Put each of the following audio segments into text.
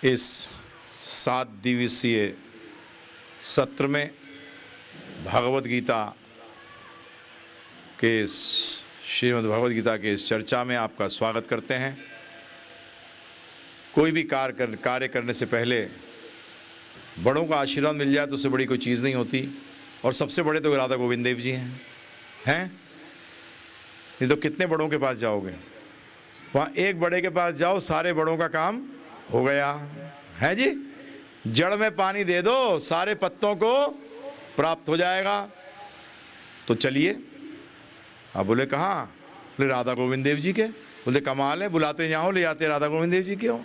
इस 7 दिवसीय सत्र में भगवद गीता के श्रीमद् भगवद गीता के इस चर्चा में आपका स्वागत करते हैं। कोई भी कार्य करने से पहले बड़ों का आशीर्वाद मिल जाए तो उससे बड़ी कोई चीज़ नहीं होती, और सबसे बड़े तो राधा गोविंद देव जी हैं। नहीं तो कितने बड़ों के पास जाओगे, वहाँ एक बड़े के पास जाओ, सारे बड़ों का काम हो गया है जी। जड़ में पानी दे दो, सारे पत्तों को प्राप्त हो जाएगा। तो चलिए। आप बोले कहाँ? बोले राधा गोविंद देव जी के। बोले कमाल है, बुलाते जाओ, ले जाते राधा गोविंद देव जी के हो।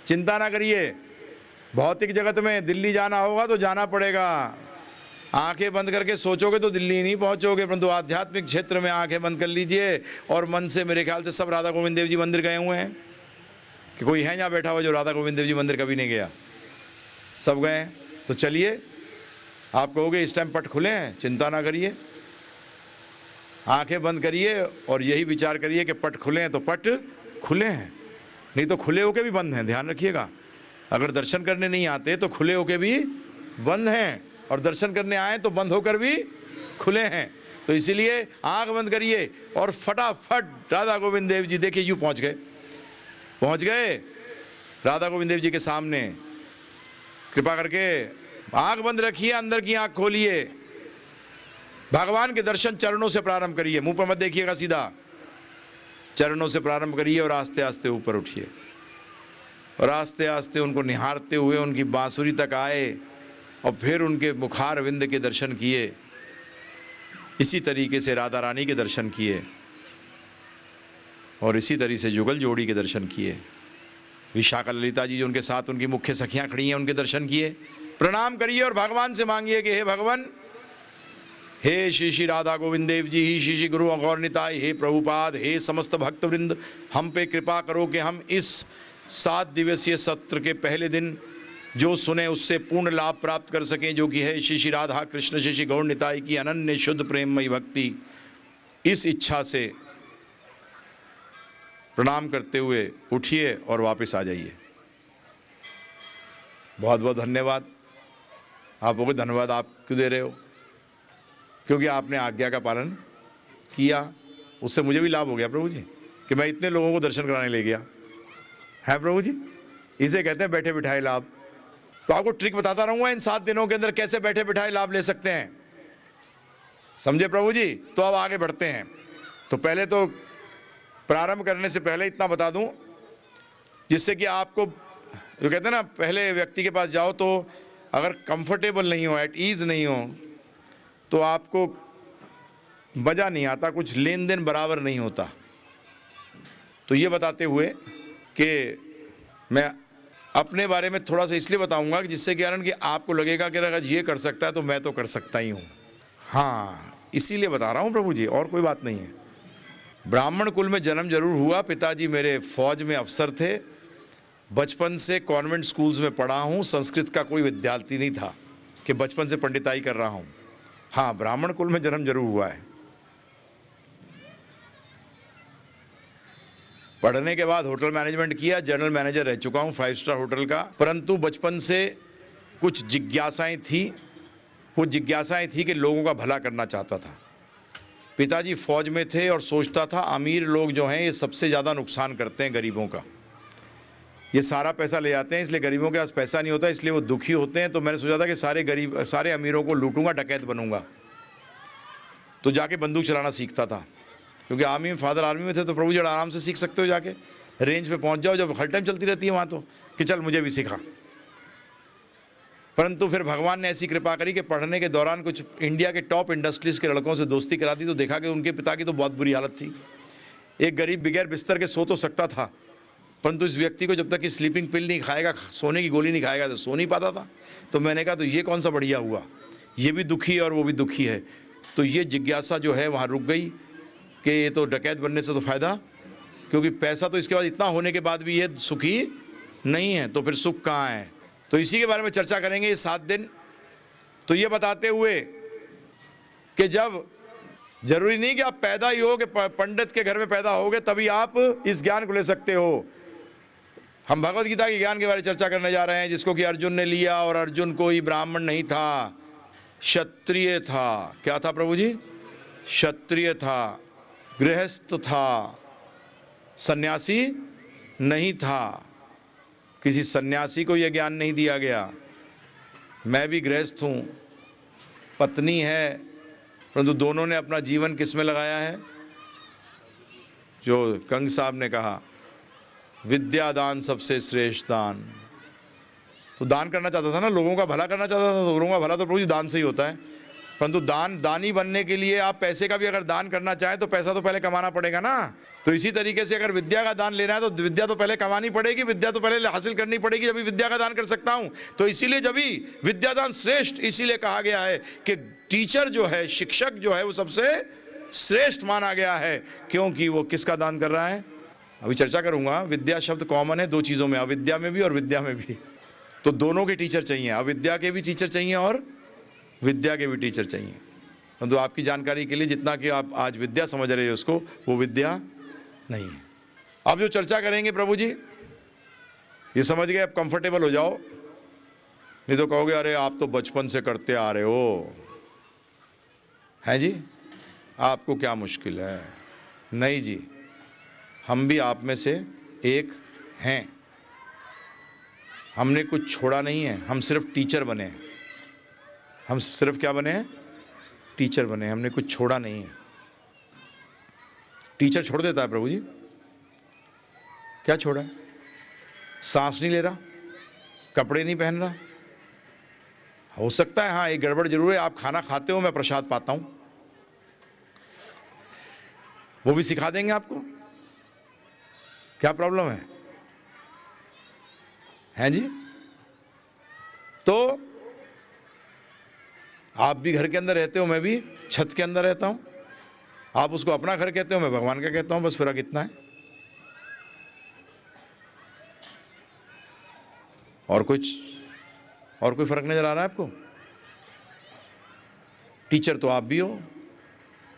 चिंता ना करिए, भौतिक जगत में दिल्ली जाना होगा तो जाना पड़ेगा। आंखें बंद करके सोचोगे तो दिल्ली नहीं पहुंचोगे, परंतु आध्यात्मिक क्षेत्र में आंखें बंद कर लीजिए और मन से, मेरे ख्याल से सब राधा गोविंद देव जी मंदिर गए हुए हैं। कि कोई है यहाँ बैठा हुआ जो राधा गोविंद देव जी मंदिर कभी नहीं गया? सब गए हैं। तो चलिए, आप कहोगे इस टाइम पट खुले हैं, चिंता ना करिए, आंखें बंद करिए और यही विचार करिए कि पट खुले हैं तो पट खुले हैं, नहीं तो खुले होके भी बंद हैं। ध्यान रखिएगा, अगर दर्शन करने नहीं आते तो खुले होके भी बंद हैं, और दर्शन करने आए तो बंद होकर भी खुले हैं। तो इसीलिए आंख बंद करिए और फटाफट राधा गोविंद देव जी, देखिए यूँ पहुँच गए राधा गोविंद देव जी के सामने। कृपा करके आंख बंद रखिए, अंदर की आंख खोलिए, भगवान के दर्शन चरणों से प्रारंभ करिए। मुंह पर मत देखिएगा, सीधा चरणों से प्रारंभ करिए और आस्ते आस्ते ऊपर उठिए और आस्ते आस्ते उनको निहारते हुए उनकी बांसुरी तक आए और फिर उनके मुखार विंद के दर्शन किए। इसी तरीके से राधा रानी के दर्शन किए और इसी तरीके से जुगल जोड़ी के दर्शन किए। विशाखा ललिता जी जो उनके साथ उनकी मुख्य सखियां खड़ी हैं, उनके दर्शन किए। प्रणाम करिए और भगवान से मांगिए कि हे भगवान, हे श्री श्री राधा गोविंद देव जी, ही श्री श्री गुरु गौर निताई, हे प्रभुपाद, हे समस्त भक्त वृंद, हम पे कृपा करो कि हम इस 7 दिवसीय सत्र के पहले दिन जो सुने उससे पूर्ण लाभ प्राप्त कर सकें, जो कि है श्री श्री राधा कृष्ण श्री श्री गौर निताई की अनन्य शुद्ध प्रेममयी भक्ति। इस इच्छा से प्रणाम करते हुए उठिए और वापस आ जाइए। बहुत बहुत धन्यवाद। आप लोगों को धन्यवाद आप क्यों दे रहे हो? क्योंकि आपने आज्ञा का पालन किया, उससे मुझे भी लाभ हो गया प्रभु जी, कि मैं इतने लोगों को दर्शन कराने ले गया है प्रभु जी। इसे कहते हैं बैठे बिठाए लाभ। तो आपको ट्रिक बताता रहूँगा इन 7 दिनों के अंदर कैसे बैठे बिठाए लाभ ले सकते हैं, समझे प्रभु जी? तो अब आगे बढ़ते हैं। तो पहले तो प्रारंभ करने से पहले इतना बता दूं, जिससे कि आपको, जो कहते हैं ना, पहले व्यक्ति के पास जाओ तो अगर कंफर्टेबल नहीं हो, एट ईज नहीं हो, तो आपको मज़ा नहीं आता, कुछ लेन देन बराबर नहीं होता। तो ये बताते हुए कि मैं अपने बारे में थोड़ा सा इसलिए बताऊंगा कि जिससे कारण कि आपको लगेगा कि अगर ये कर सकता है तो मैं तो कर सकता ही हूँ। हाँ, इसीलिए बता रहा हूँ प्रभु जी, और कोई बात नहीं है। ब्राह्मण कुल में जन्म जरूर हुआ, पिताजी मेरे फौज में अफसर थे, बचपन से कॉन्वेंट स्कूल्स में पढ़ा हूँ, संस्कृत का कोई विद्यार्थी नहीं था कि बचपन से पंडिताई कर रहा हूँ। हाँ, ब्राह्मण कुल में जन्म जरूर हुआ है। पढ़ने के बाद होटल मैनेजमेंट किया, जनरल मैनेजर रह चुका हूँ 5 स्टार होटल का। परंतु बचपन से कुछ जिज्ञासाएं थी, वो जिज्ञासाएं थी कि लोगों का भला करना चाहता था। पिताजी फौज में थे और सोचता था अमीर लोग जो हैं ये सबसे ज़्यादा नुकसान करते हैं गरीबों का, ये सारा पैसा ले जाते हैं, इसलिए गरीबों के पास पैसा नहीं होता, इसलिए वो दुखी होते हैं। तो मैंने सोचा था कि सारे अमीरों को लूटूंगा, डकैत बनूंगा। तो जाके बंदूक चलाना सीखता था, क्योंकि आर्मी में, फादर आर्मी में थे, तो प्रभु जी आराम से सीख सकते हो, जाके रेंज पे पहुंच जाओ, जब हर टाइम चलती रहती है वहाँ, तो कि चल मुझे भी सिखा। परंतु फिर भगवान ने ऐसी कृपा करी कि पढ़ने के दौरान कुछ इंडिया के टॉप इंडस्ट्रीज़ के लड़कों से दोस्ती करा दी, तो देखा कि उनके पिता की तो बहुत बुरी हालत थी। एक गरीब बगैर बिस्तर के सो तो सकता था, परंतु इस व्यक्ति को जब तक कि स्लीपिंग पिल नहीं खाएगा, सोने की गोली नहीं खाएगा, तो सो नहीं पाता था। तो मैंने कहा तो ये कौन सा बढ़िया हुआ, ये भी दुखी है और वो भी दुखी है। तो ये जिज्ञासा जो है वहाँ रुक गई कि ये तो डकैत बनने से तो फ़ायदा, क्योंकि पैसा तो इसके बाद इतना होने के बाद भी ये सुखी नहीं है, तो फिर सुख कहाँ है। तो इसी के बारे में चर्चा करेंगे ये 7 दिन। तो ये बताते हुए कि जब जरूरी नहीं कि आप पैदा ही हो, कि पंडित के घर में पैदा होगे तभी आप इस ज्ञान को ले सकते हो। हम भगवत गीता के ज्ञान के बारे में चर्चा करने जा रहे हैं, जिसको कि अर्जुन ने लिया, और अर्जुन कोई ब्राह्मण नहीं था, क्षत्रिय था। क्या था प्रभु जी? क्षत्रिय था, गृहस्थ था, सन्यासी नहीं था। किसी सन्यासी को यह ज्ञान नहीं दिया गया। मैं भी गृहस्थ हूँ, पत्नी है, परंतु दोनों ने अपना जीवन किस में लगाया है? जो कंग साहब ने कहा, विद्यादान सबसे श्रेष्ठ दान। तो दान करना चाहता था ना, लोगों का भला करना चाहता था। तो लोगों का भला तो प्रभु जी दान से ही होता है। परंतु दानी बनने के लिए आप पैसे का भी अगर दान करना चाहें तो पैसा तो पहले कमाना पड़ेगा ना। तो इसी तरीके से अगर विद्या का दान लेना है तो विद्या तो पहले कमानी पड़ेगी, विद्या तो पहले हासिल करनी पड़ेगी, जब विद्या का दान कर सकता हूं। तो इसीलिए जब भी विद्यादान श्रेष्ठ इसीलिए कहा गया है कि टीचर जो है, शिक्षक जो है, वो सबसे श्रेष्ठ माना गया है, क्योंकि वो किसका दान कर रहा है? अभी चर्चा करूंगा। विद्या शब्द कॉमन है दो चीजों में, अविद्या में भी और विद्या में भी। तो दोनों के टीचर चाहिए, अविद्या के भी टीचर चाहिए और विद्या के भी टीचर चाहिए। परंतु आपकी जानकारी के लिए, जितना कि आप आज विद्या समझ रहे हो उसको, वो विद्या नहीं है। अब जो चर्चा करेंगे प्रभु जी, ये समझ गए? अब कंफर्टेबल हो जाओ, नहीं तो कहोगे अरे आप तो बचपन से करते आ रहे हो, हैं जी, आपको क्या मुश्किल है? नहीं जी, हम भी आप में से एक हैं। हमने कुछ छोड़ा नहीं है, हम सिर्फ टीचर बने हैं। हम सिर्फ क्या बने हैं? टीचर बने हैं, हमने कुछ छोड़ा नहीं है। टीचर छोड़ देता है प्रभु जी? क्या छोड़ा है? सांस नहीं ले रहा, कपड़े नहीं पहन रहा। हो सकता है हाँ एक गड़बड़ जरूर है, आप खाना खाते हो, मैं प्रसाद पाता हूं, वो भी सिखा देंगे आपको। क्या प्रॉब्लम है? हैं जी? तो आप भी घर के अंदर रहते हो, मैं भी छत के अंदर रहता हूं। आप उसको अपना घर कहते हो, मैं भगवान का कहता हूं, बस फर्क इतना है। और कोई फर्क नजर आ रहा है आपको? टीचर तो आप भी हो।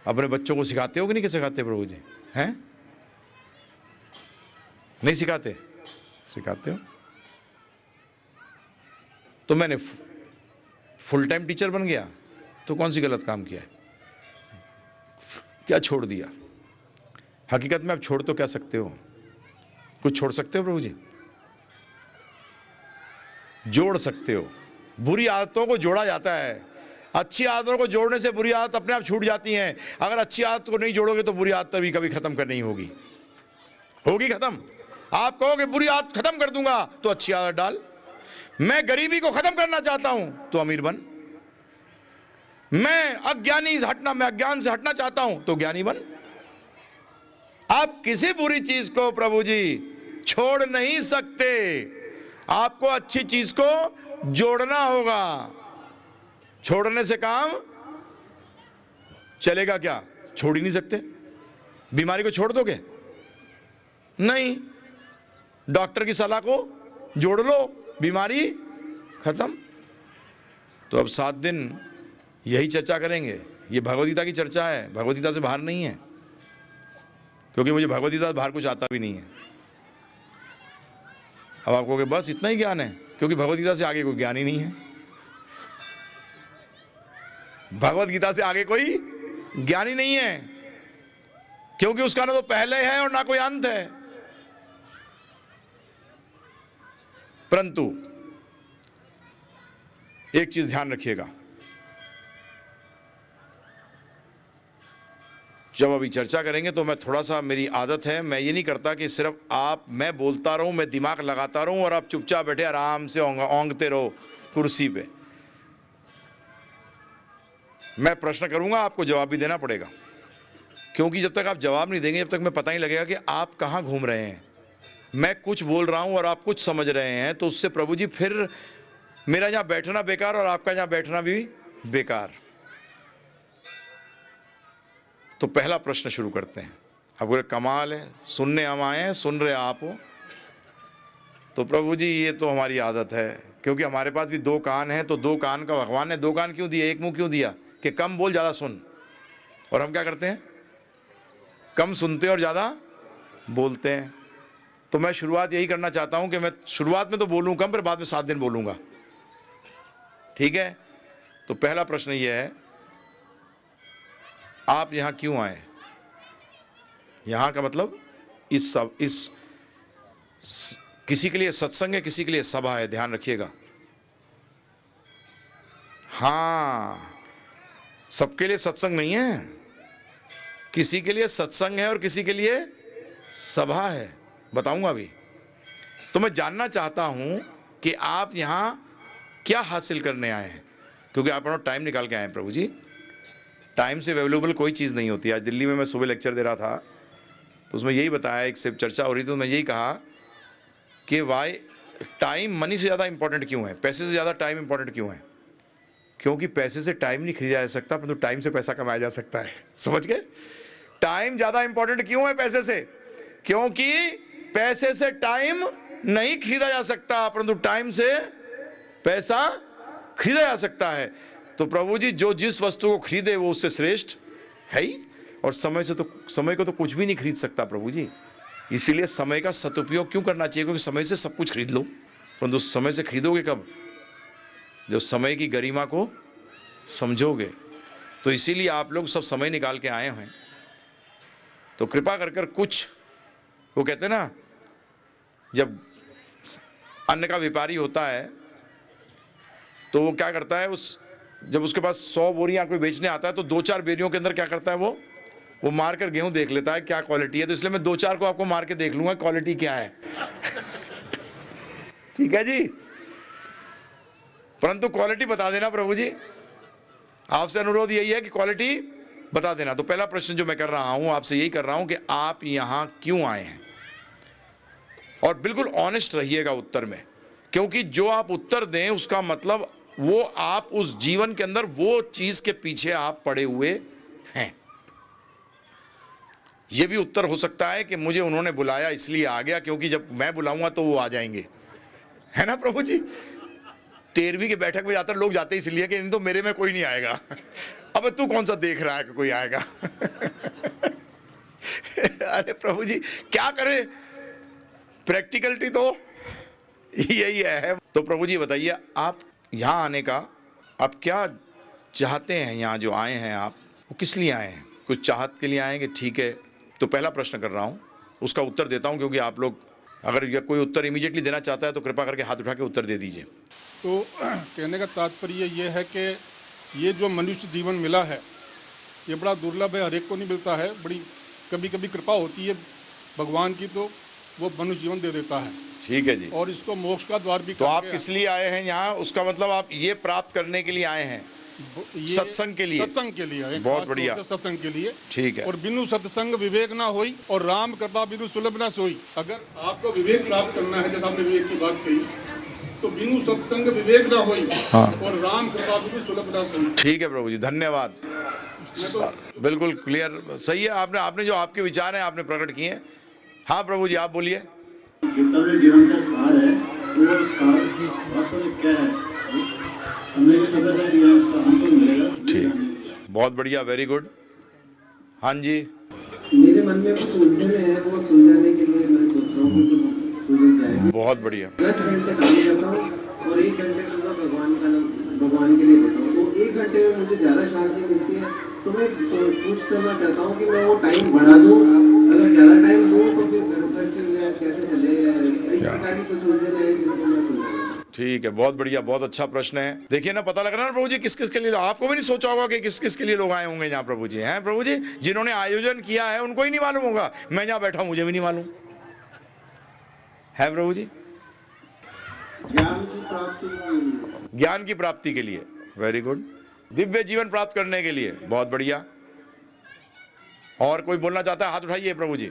अपने बच्चों को सिखाते हो कि नहीं? कि सिखाते प्रभु जी? हैं? नहीं सिखाते? सिखाते हो। तो मैंने फुल टाइम टीचर बन गया तो कौन सी गलत काम किया है? क्या छोड़ दिया? हकीकत में आप छोड़ तो क्या सकते हो? कुछ छोड़ सकते हो प्रभु जी? जोड़ सकते हो। बुरी आदतों को जोड़ा जाता है, अच्छी आदतों को जोड़ने से बुरी आदत अपने आप छूट जाती हैं। अगर अच्छी आदत को नहीं जोड़ोगे तो बुरी आदत भी कभी खत्म करनी होगी खत्म। आप कहोगे बुरी आदत खत्म कर दूंगा तो अच्छी आदत डाल। मैं गरीबी को खत्म करना चाहता हूं तो अमीर बन। मैं अज्ञान से हटना चाहता हूं तो ज्ञानी बन। आप किसी बुरी चीज को प्रभु जी छोड़ नहीं सकते, आपको अच्छी चीज को जोड़ना होगा। छोड़ने से काम चलेगा क्या? छोड़ ही नहीं सकते। बीमारी को छोड़ दोगे? नहीं। डॉक्टर की सलाह को जोड़ लो, बीमारी खत्म। तो अब 7 दिन यही चर्चा करेंगे। ये भगवद गीता की चर्चा है, भगवद गीता से बाहर नहीं है, क्योंकि मुझे भगवद गीता से बाहर कुछ आता भी नहीं है। अब आप कहोगे बस इतना ही ज्ञान है, क्योंकि भगवद गीता से आगे कोई ज्ञान ही नहीं है। भगवद गीता से आगे कोई ज्ञान ही नहीं है, क्योंकि उसका ना तो पहले है और ना कोई अंत है। परंतु एक चीज ध्यान रखिएगा, जब अभी चर्चा करेंगे तो मैं थोड़ा सा, मेरी आदत है, मैं ये नहीं करता कि सिर्फ मैं बोलता रहूं, मैं दिमाग लगाता रहूं और आप चुपचाप बैठे आराम से ओंगते रहो कुर्सी पे। मैं प्रश्न करूंगा, आपको जवाब भी देना पड़ेगा, क्योंकि जब तक आप जवाब नहीं देंगे, जब तक मैं पता नहीं लगेगा कि आप कहां घूम रहे हैं। मैं कुछ बोल रहा हूं और आप कुछ समझ रहे हैं, तो उससे प्रभु जी फिर मेरा यहां बैठना बेकार और आपका यहां बैठना भी बेकार। तो पहला प्रश्न शुरू करते हैं। अब बोले कमाल है, सुनने हम आए हैं, सुन रहे आप हो। तो प्रभु जी ये तो हमारी आदत है, क्योंकि हमारे पास भी 2 कान हैं, तो 2 कान का भगवान ने 2 कान क्यों दिए, 1 मुंह क्यों दिया? कि कम बोल ज़्यादा सुन। और हम क्या करते हैं? कम सुनते और ज़्यादा बोलते हैं। तो मैं शुरुआत यही करना चाहता हूं कि मैं शुरुआत में तो बोलूं कम, फिर बाद में 7 दिन बोलूंगा, ठीक है। तो पहला प्रश्न यह है, आप यहां क्यों आए? यहां का मतलब किसी के लिए सत्संग है, किसी के लिए सभा है, ध्यान रखिएगा। हां, सबके लिए सत्संग नहीं है, किसी के लिए सत्संग है और किसी के लिए सभा है, बताऊंगा अभी। तो मैं जानना चाहता हूं कि आप यहां क्या हासिल करने आए हैं, क्योंकि आप अपना टाइम निकाल के आए हैं प्रभु जी। टाइम से अवेलेबल कोई चीज़ नहीं होती। आज दिल्ली में मैं सुबह लेक्चर दे रहा था, तो उसमें यही बताया, एक से चर्चा हो रही थी, तो मैं यही कहा कि वाई टाइम मनी से ज़्यादा इंपॉर्टेंट क्यों है, पैसे से ज़्यादा टाइम इंपॉर्टेंट क्यों है? क्योंकि पैसे से टाइम नहीं खरीदा जा सकता, परंतु टाइम से पैसा कमाया जा सकता है। समझ गए? टाइम ज़्यादा इंपॉर्टेंट क्यों है पैसे से? क्योंकि पैसे से टाइम नहीं खरीदा जा सकता, परंतु टाइम से पैसा खरीदा जा सकता है। तो प्रभु जी, जो जिस वस्तु को खरीदे वो उससे श्रेष्ठ है ही, और समय को तो कुछ भी नहीं खरीद सकता प्रभु जी। इसीलिए समय का सदुपयोग क्यों करना चाहिए? क्योंकि समय से सब कुछ खरीद लो, परंतु समय से खरीदोगे कब? जब समय की गरिमा को समझोगे। तो इसीलिए आप लोग सब समय निकाल के आए हैं। तो कृपा कर कुछ, वो कहते हैं ना, जब अन्न का व्यापारी होता है तो वो क्या करता है, जब उसके पास 100 बोरियां कोई बेचने आता है तो 2-4 बोरियों के अंदर क्या करता है, वो मार कर गेहूं देख लेता है क्या क्वालिटी है। तो इसलिए मैं 2-4 को आपको मार के देख लूंगा क्वालिटी क्या है। ठीक है जी, परंतु क्वालिटी बता देना प्रभु जी, आपसे अनुरोध यही है कि क्वालिटी बता देना। तो पहला प्रश्न जो मैं कर रहा हूं आपसे, यही कर रहा हूं कि आप यहां क्यों आए हैं, और बिल्कुल ऑनेस्ट रहिएगा उत्तर में, क्योंकि जो आप उत्तर दें उसका मतलब वो आप उस जीवन के अंदर वो चीज के पीछे आप पड़े हुए हैं। यह भी उत्तर हो सकता है कि मुझे उन्होंने बुलाया इसलिए आ गया, क्योंकि जब मैं बुलाऊंगा तो वो आ जाएंगे, है ना प्रभु जी। 13वीं की बैठक में जाकर लोग जाते इसलिए कि इन तो मेरे में कोई नहीं आएगा। अब तू कौन सा देख रहा है कि कोई आएगा। अरे प्रभु जी क्या करें, प्रैक्टिकलिटी तो यही है। तो प्रभु जी बताइए, आप यहाँ आने का आप क्या चाहते हैं? यहाँ जो आए हैं आप, वो किस लिए आए हैं? कुछ चाहत के लिए आएंगे? ठीक है, तो पहला प्रश्न कर रहा हूँ, उसका उत्तर देता हूँ, क्योंकि आप लोग अगर कोई उत्तर इमीडिएटली देना चाहता है तो कृपा करके हाथ उठा के उत्तर दे दीजिए। तो कहने का तात्पर्य ये है कि ये जो मनुष्य जीवन मिला है ये बड़ा दुर्लभ है, हर एक को नहीं मिलता है। बड़ी कभी कभी कृपा होती है भगवान की, तो वो मनुष्य जीवन दे देता है। ठीक है जी, और इसको मोक्ष का द्वार भी। तो आप किस लिए आए हैं यहाँ? उसका मतलब आप ये प्राप्त करने के लिए आए हैं, सत्संग के लिए? सत्संग के लिए, बहुत बढ़िया, सत्संग के लिए। ठीक है। और बिनु सत्संग विवेक ना होई, और राम कृपा बिनु सुलभ ना सोई। अगर आपको विवेक प्राप्त करना है, जैसे आपने विवेक की बात कही, तो बिनु सत्संग विवेक ना होई, हाँ, और राम कृपा बिनु सुलभ ना सोई। ठीक है प्रभु जी, धन्यवाद। बिल्कुल क्लियर, सही है। आपने जो आपके विचार हैं आपने प्रकट किए हैं। हाँ प्रभु जी आप बोलिए। गीता में जीवन का सार है, वो सार वास्तव में क्या है? हमने जो शब्द है दिया उसका आंसर मिलेगा। ठीक, बहुत बढ़िया, वेरी गुड। हाँ जी, मेरे मन में कुछ उलझन है, वो सुलझाने के लिए मैं सोच रहा हूँ कि सुलझ जाएगी। बहुत बढ़िया। 10 घंटे काम करता हूँ और 1 घंटे सुबह भगवान के लिए देता हूँ, तो 1 घंटे में मुझे ज़्यादा शांति मिलती है। तो मैं पूछ करना चाहता हूँ कि मैं वो टाइम बढ़ा दूँ, अगर ज़्यादा टाइम दूँ तो फिर घर चल जाए, कैसे चले, इस प्रकार की कुछ उलझन है जिनको मैं सुलझाऊँ। ठीक है, बहुत बढ़िया, बहुत अच्छा प्रश्न है। देखिए ना, पता लग रहा है ना प्रभु जी किस किस के लिए, आपको भी नहीं सोचा होगा कि किस किस के लिए लोग आए होंगे यहाँ प्रभु जी। हैं प्रभु जी, जिन्होंने आयोजन किया है उनको ही नहीं मालूम होगा, मैं यहाँ बैठा हूँ मुझे भी नहीं मालूम है प्रभु जी। ज्ञान की प्राप्ति के लिए, ज्ञान की प्राप्ति के लिए, वेरी गुड। दिव्य जीवन प्राप्त करने के लिए, बहुत बढ़िया। और कोई बोलना चाहता है? हाथ उठाइए प्रभु जी।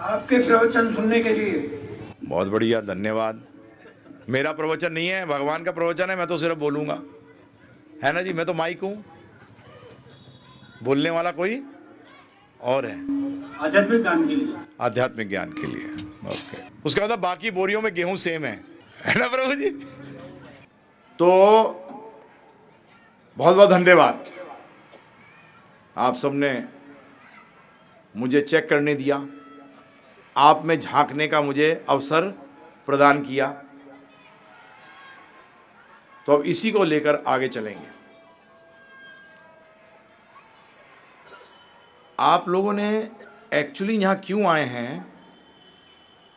आपके प्रवचन सुनने के लिए। बहुत बढ़िया, धन्यवाद। मेरा प्रवचन नहीं है, भगवान का प्रवचन है, मैं तो सिर्फ बोलूंगा, है ना जी। मैं तो माइक हूं, बोलने वाला कोई और है। आध्यात्मिक ज्ञान के लिए, आध्यात्मिक ज्ञान के लिए, ओके। उसका मतलब बाकी बोरियों में गेहूं सेम है ना प्रभु जी। तो बहुत बहुत धन्यवाद, आप सबने मुझे चेक करने दिया आप में झांकने का मुझे अवसर प्रदान किया। तो अब इसी को लेकर आगे चलेंगे। आप लोगों ने एक्चुअली यहाँ क्यों आए हैं,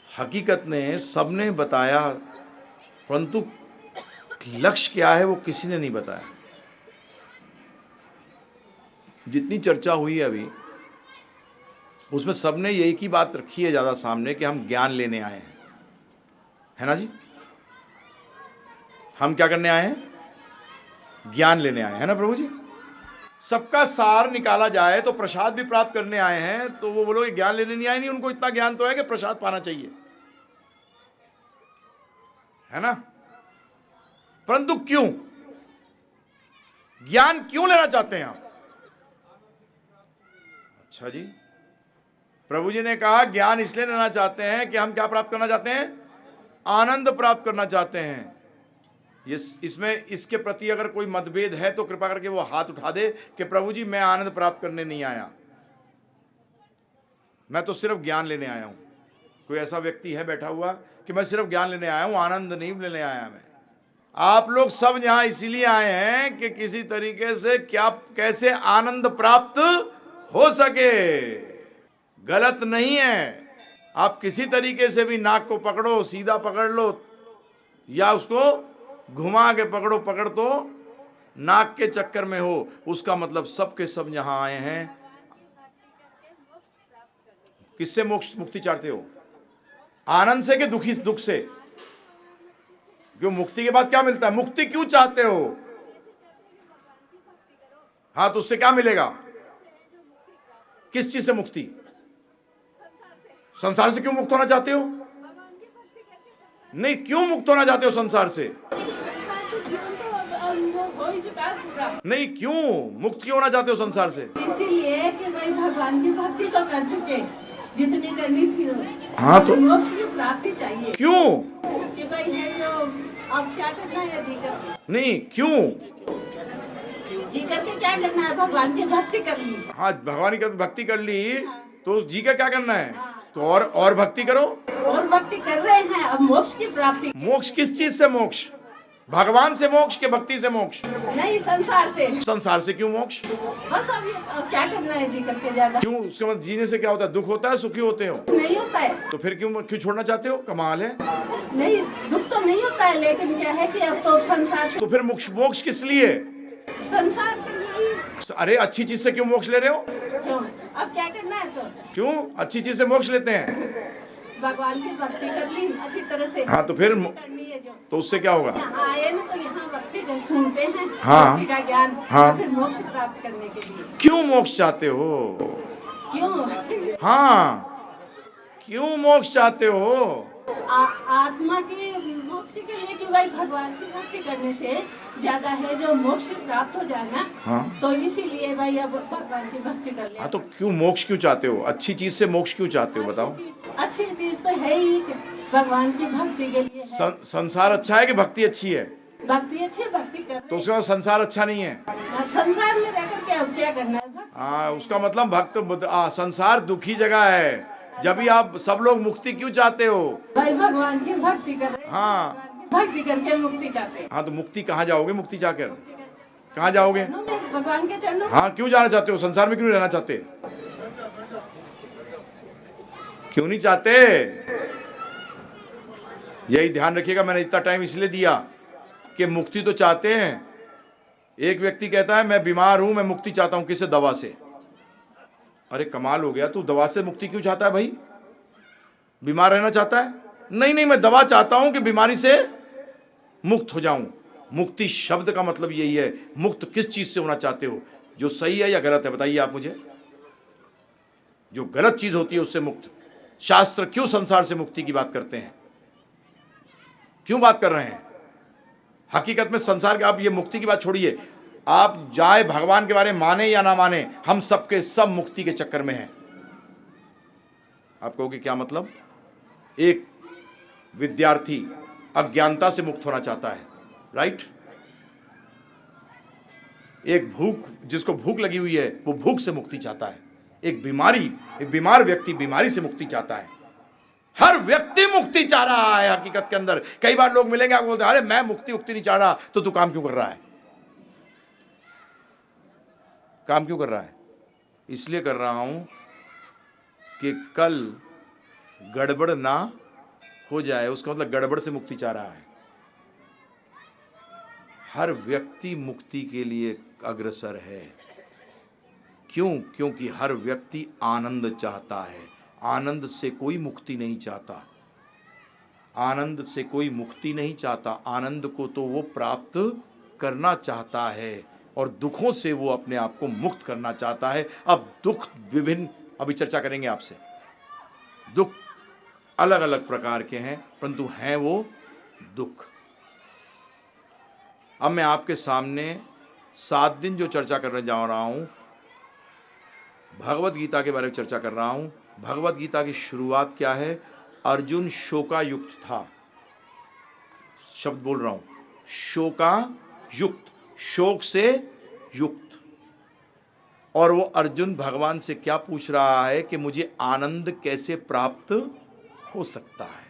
हकीकत ने सबने बताया, परंतु लक्ष्य क्या है वो किसी ने नहीं बताया। जितनी चर्चा हुई है अभी, उसमें सबने यही की बात रखी है ज़्यादा सामने कि हम ज्ञान लेने आए हैं, है ना जी? हम क्या करने आए हैं? ज्ञान लेने आए हैं, है ना प्रभु जी? सबका सार निकाला जाए तो प्रसाद भी प्राप्त करने आए हैं, तो वो बोलो ज्ञान लेने नहीं आए, नहीं, उनको इतना ज्ञान तो है कि प्रसाद पाना चाहिए, है ना? परंतु क्यों ज्ञान क्यों लेना चाहते हैं आप? अच्छा जी, प्रभु जी ने कहा ज्ञान इसलिए लेना चाहते हैं कि हम क्या प्राप्त करना चाहते हैं? आनंद प्राप्त करना चाहते हैं। इसमें इसके प्रति अगर कोई मतभेद है तो कृपा करके वो हाथ उठा दे कि प्रभु जी मैं आनंद प्राप्त करने नहीं आया, मैं तो सिर्फ ज्ञान लेने आया हूं। कोई ऐसा व्यक्ति है बैठा हुआ कि मैं सिर्फ ज्ञान लेने आया हूं, आनंद नहीं लेने आया मैं? आप लोग सब यहां इसीलिए आए हैं कि किसी तरीके से क्या कैसे आनंद प्राप्त हो सके। गलत नहीं है, आप किसी तरीके से भी नाक को पकड़ो, सीधा पकड़ लो या उसको घुमा के पकड़ो, पकड़ तो नाक के चक्कर में हो, उसका मतलब सब के सब यहां आए हैं किससे मोक्ष मुक्ति चाहते हो? आनंद से कि दुखी दुख से? क्यों मुक्ति के बाद क्या मिलता है? मुक्ति क्यों चाहते हो? हाँ, तो उससे क्या मिलेगा? किस चीज से मुक्ति? संसार से क्यों मुक्त होना चाहते हो? नहीं, क्यों मुक्त होना चाहते हो संसार से? नहीं, क्यों मुक्त क्यों होना चाहते हो संसार से? इसलिए कि भाई भगवान की भक्ति तो कर चुके, जितनी करनी थी। हाँ, तो मोक्ष की प्राप्ति चाहिए। क्यों? कि भाई है जो अब क्या करना है जी करके? नहीं, क्यों जी करके क्या करना है? भगवान की भक्ति करनी। हाँ, भगवान की भक्ति कर ली तो जी का क्या करना है? तो और भक्ति करो। और भक्ति कर रहे हैं, अब मोक्ष की प्राप्ति। मोक्ष किस चीज से मोक्ष? भगवान से मोक्ष के भक्ति से मोक्ष? नहीं, संसार से। संसार से क्यों मोक्ष? बस अब क्या करना है जी करके ज्यादा? क्यों? उसके बाद जीने से क्या होता है? दुख होता है, सुखी होते हो? नहीं होता है। तो फिर क्यों क्यों छोड़ना चाहते हो? कमाल है। नहीं, दुख तो नहीं होता है, लेकिन क्या है कि अब तो संसार से। तो फिर मोक्ष किस लिए? संसार के लिए। अरे अच्छी चीज से क्यों मोक्ष ले रहे हो? क्यों? अब क्या करना है? तो क्यों अच्छी चीज से मोक्ष लेते हैं? भगवान की भक्ति कर ली अच्छी तरह से। हाँ, तो फिर करनी है जो। तो उससे क्या होगा? यहाँ आए ना तो यहाँ भक्ति को सुनते हैं। हाँ। भक्ति का ज्ञान। हाँ। फिर मोक्ष प्राप्त करने के लिए। क्यों मोक्ष चाहते हो? क्यों? हाँ, क्यों मोक्ष चाहते हो? आत्मा की मोक्ष के लिए कि भाई भगवान की भक्ति करने से ज्यादा है जो मोक्ष प्राप्त हो जाना। हाँ, तो इसीलिए भाई अब भगवान की भक्ति कर ले। हाँ, तो क्यों मोक्ष क्यों चाहते हो? अच्छी चीज से मोक्ष क्यों चाहते हो बताओ? अच्छी चीज तो है ही कि भगवान की भक्ति के लिए है। संसार अच्छा है कि भक्ति अच्छी है? भक्ति अच्छी है, भक्ति कर। तो उसका संसार अच्छा नहीं है? संसार में रहकर के अब क्या करना है? हाँ, उसका मतलब संसार दुखी जगह है। जब भी आप सब लोग मुक्ति क्यों चाहते हो? भाई भगवान की भक्ति कर रहे हैं। हाँ, भक्ति करके मुक्ति चाहते हैं। हाँ, तो मुक्ति कहाँ जाओगे? मुक्ति चाहकर कहाँ जाओगे? भगवान के चरणों। हाँ, क्यों जाना चाहते हो? संसार में क्यों रहना चाहते? क्यों नहीं चाहते? यही ध्यान रखिएगा। मैंने इतना टाइम इसलिए दिया कि मुक्ति तो चाहते हैं। एक व्यक्ति कहता है मैं बीमार हूं, मैं मुक्ति चाहता हूं। किससे? दवा से। अरे कमाल हो गया, तू दवा से मुक्ति क्यों चाहता है भाई? बीमार रहना चाहता है? नहीं नहीं, मैं दवा चाहता हूं कि बीमारी से मुक्त हो जाऊं। मुक्ति शब्द का मतलब यही है। मुक्त किस चीज से होना चाहते हो? जो सही है या गलत है बताइए आप मुझे। जो गलत चीज होती है उससे मुक्त। शास्त्र क्यों संसार से मुक्ति की बात करते हैं? क्यों बात कर रहे हैं? हकीकत में संसार के, आप ये मुक्ति की बात छोड़िए, आप जाए भगवान के बारे में माने या ना माने, हम सबके सब मुक्ति के चक्कर में हैं। आप कहोगे क्या मतलब? एक विद्यार्थी अज्ञानता से मुक्त होना चाहता है, राइट? एक जिसको भूख लगी हुई है वो भूख से मुक्ति चाहता है। एक बीमार व्यक्ति बीमारी से मुक्ति चाहता है। हर व्यक्ति मुक्ति चाह रहा है हकीकत के अंदर। कई बार लोग मिलेंगे, आपको बोलते हैं अरे मैं मुक्ति नहीं चाह रहा, तो तू काम क्यों कर रहा है? काम क्यों कर रहा है? इसलिए कर रहा हूं कि कल गड़बड़ ना हो जाए। उसका मतलब गड़बड़ से मुक्ति चाह रहा है। हर व्यक्ति मुक्ति के लिए अग्रसर है। क्यों? क्योंकि हर व्यक्ति आनंद चाहता है। आनंद से कोई मुक्ति नहीं चाहता। आनंद से कोई मुक्ति नहीं चाहता। आनंद को तो वो प्राप्त करना चाहता है और दुखों से वो अपने आप को मुक्त करना चाहता है। अब दुख विभिन्न, अभी चर्चा करेंगे आपसे। दुख अलग अलग प्रकार के हैं, परंतु हैं वो दुख। अब मैं आपके सामने 7 दिन जो चर्चा करने जा रहा हूं, भगवत गीता के बारे में चर्चा कर रहा हूं। भगवत गीता की शुरुआत क्या है? अर्जुन शोकायुक्त था। शब्द बोल रहा हूं, शोकायुक्त, शोक से युक्त। और वो अर्जुन भगवान से क्या पूछ रहा है कि मुझे आनंद कैसे प्राप्त हो सकता है।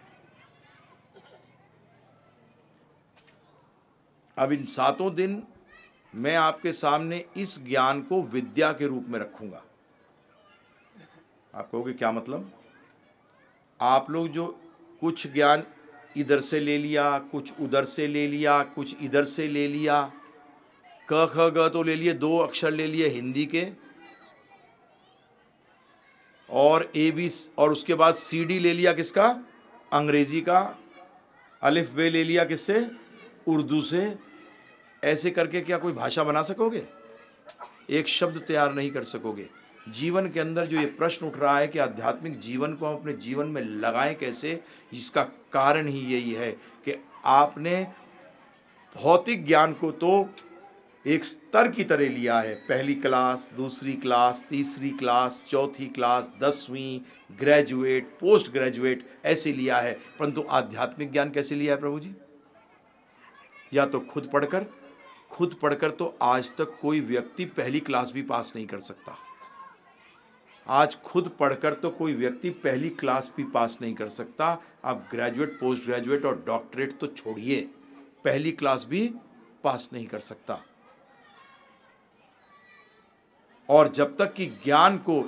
अब इन 7 दिन मैं आपके सामने इस ज्ञान को विद्या के रूप में रखूंगा। आप कहोगे क्या मतलब? आप लोग जो कुछ ज्ञान इधर से ले लिया, कुछ उधर से ले लिया, कुछ इधर से ले लिया, क ख ग तो ले लिए, 2 अक्षर ले लिए हिंदी के, और ए बी, और उसके बाद सी डी ले लिया किसका? अंग्रेजी का। अलिफ बे ले लिया किससे? उर्दू से। ऐसे करके क्या कोई भाषा बना सकोगे? एक शब्द तैयार नहीं कर सकोगे। जीवन के अंदर जो ये प्रश्न उठ रहा है कि आध्यात्मिक जीवन को हम अपने जीवन में लगाएं कैसे, इसका कारण ही यही है कि आपने भौतिक ज्ञान को तो एक स्तर की तरह लिया है। पहली क्लास, दूसरी क्लास, तीसरी क्लास, चौथी क्लास, 10वीं, ग्रेजुएट, पोस्ट ग्रेजुएट, ऐसे लिया है। परंतु आध्यात्मिक ज्ञान कैसे लिया है प्रभु जी? या तो खुद पढ़कर तो आज तक कोई व्यक्ति पहली क्लास भी पास नहीं कर सकता। आज खुद पढ़कर तो कोई व्यक्ति पहली क्लास भी पास नहीं कर सकता। आप ग्रेजुएट, पोस्ट ग्रेजुएट और डॉक्टरेट तो छोड़िए, पहली क्लास भी पास नहीं कर सकता। और जब तक कि ज्ञान को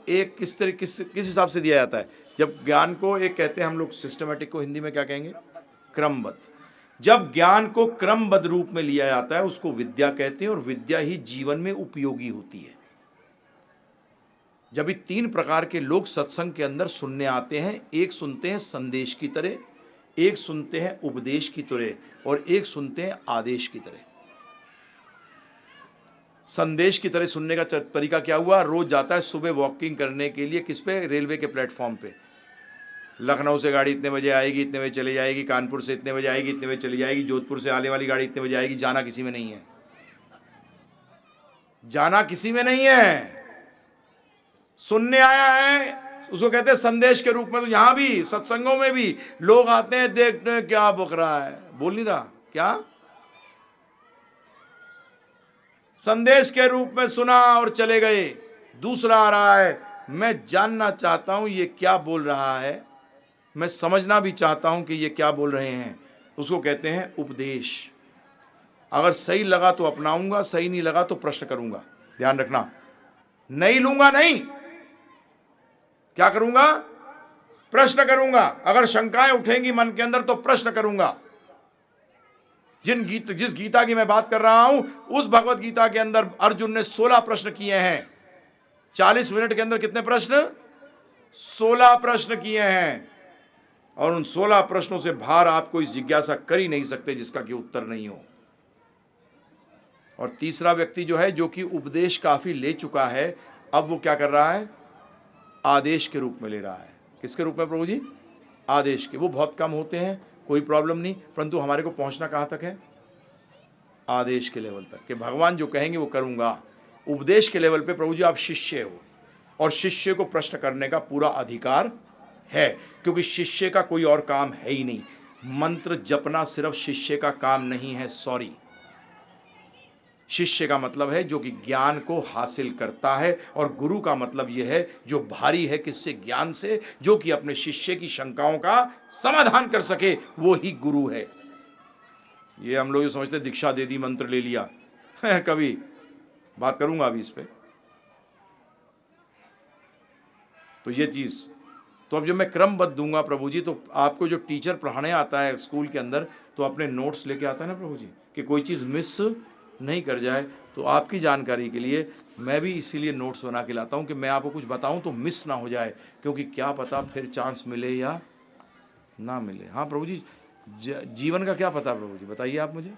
एक किस हिसाब से दिया जाता है? जब ज्ञान को एक कहते हैं हम लोग सिस्टमेटिक को हिंदी में क्या कहेंगे? क्रमबद्ध। जब ज्ञान को क्रमबद्ध रूप में लिया जाता है उसको विद्या कहते हैं, और विद्या ही जीवन में उपयोगी होती है। जब भी 3 प्रकार के लोग सत्संग के अंदर सुनने आते हैं, एक सुनते हैं संदेश की तरह, एक सुनते हैं उपदेश की तरह, और एक सुनते हैं आदेश की तरह। संदेश की तरह सुनने का तरीका क्या हुआ? रोज जाता है सुबह वॉकिंग करने के लिए, किस पे? रेलवे के प्लेटफॉर्म पे। लखनऊ से गाड़ी इतने बजे आएगी, इतने बजे चली जाएगी, कानपुर से इतने बजे आएगी, इतने बजे चली जाएगी, जोधपुर से आने वाली गाड़ी इतने बजे आएगी। जाना किसी में नहीं है, जाना किसी में नहीं है, सुनने आया है। उसको कहते हैं संदेश के रूप में। तो यहां भी सत्संगों में भी लोग आते हैं, देखते हैं क्या बक रहा है, बोल नहीं रहा क्या, संदेश के रूप में सुना और चले गए। दूसरा आ रहा है, मैं जानना चाहता हूं ये क्या बोल रहा है, मैं समझना भी चाहता हूं कि ये क्या बोल रहे हैं। उसको कहते हैं उपदेश। अगर सही लगा तो अपनाऊंगा, सही नहीं लगा तो प्रश्न करूंगा। ध्यान रखना, नहीं लूंगा नहीं, क्या करूंगा? प्रश्न करूंगा। अगर शंकाएं उठेंगी मन के अंदर तो प्रश्न करूंगा। जिस गीता की मैं बात कर रहा हूं, उस भगवत गीता के अंदर अर्जुन ने 16 प्रश्न किए हैं। 40 मिनट के अंदर कितने प्रश्न? 16 प्रश्न किए हैं। और उन 16 प्रश्नों से बाहर आप कोई जिज्ञासा कर ही नहीं सकते जिसका कि उत्तर नहीं हो। और तीसरा व्यक्ति जो है, जो कि उपदेश काफी ले चुका है, अब वो क्या कर रहा है? आदेश के रूप में ले रहा है। किसके रूप में प्रभु जी? आदेश के। वो बहुत कम होते हैं, कोई प्रॉब्लम नहीं, परंतु हमारे को पहुंचना कहां तक है? आदेश के लेवल तक, कि भगवान जो कहेंगे वो करूंगा। उपदेश के लेवल पे प्रभु जी आप शिष्य हो, और शिष्य को प्रश्न करने का पूरा अधिकार है, क्योंकि शिष्य का कोई और काम है ही नहीं। मंत्र जपना सिर्फ शिष्य का काम नहीं है, सॉरी। शिष्य का मतलब है जो कि ज्ञान को हासिल करता है, और गुरु का मतलब यह है जो भारी है किससे, ज्ञान से, जो कि अपने शिष्य की शंकाओं का समाधान कर सके, वो ही गुरु है। ये हम लोग समझते दीक्षा दे दी, मंत्र ले लिया कभी बात करूंगा अभी इस पे। तो ये चीज, तो अब जब मैं क्रमबद्ध दूंगा प्रभु जी, तो आपको जो टीचर पढ़ाने आता है स्कूल के अंदर, तो अपने नोट्स लेके आता है ना प्रभु जी, कि कोई चीज़ मिस नहीं कर जाए। तो आपकी जानकारी के लिए मैं भी इसीलिए नोट्स बना के लाता हूँ कि मैं आपको कुछ बताऊँ तो मिस ना हो जाए, क्योंकि क्या पता फिर चांस मिले या ना मिले। हाँ प्रभु जी, जीवन का क्या पता प्रभु जी, बताइए आप मुझे।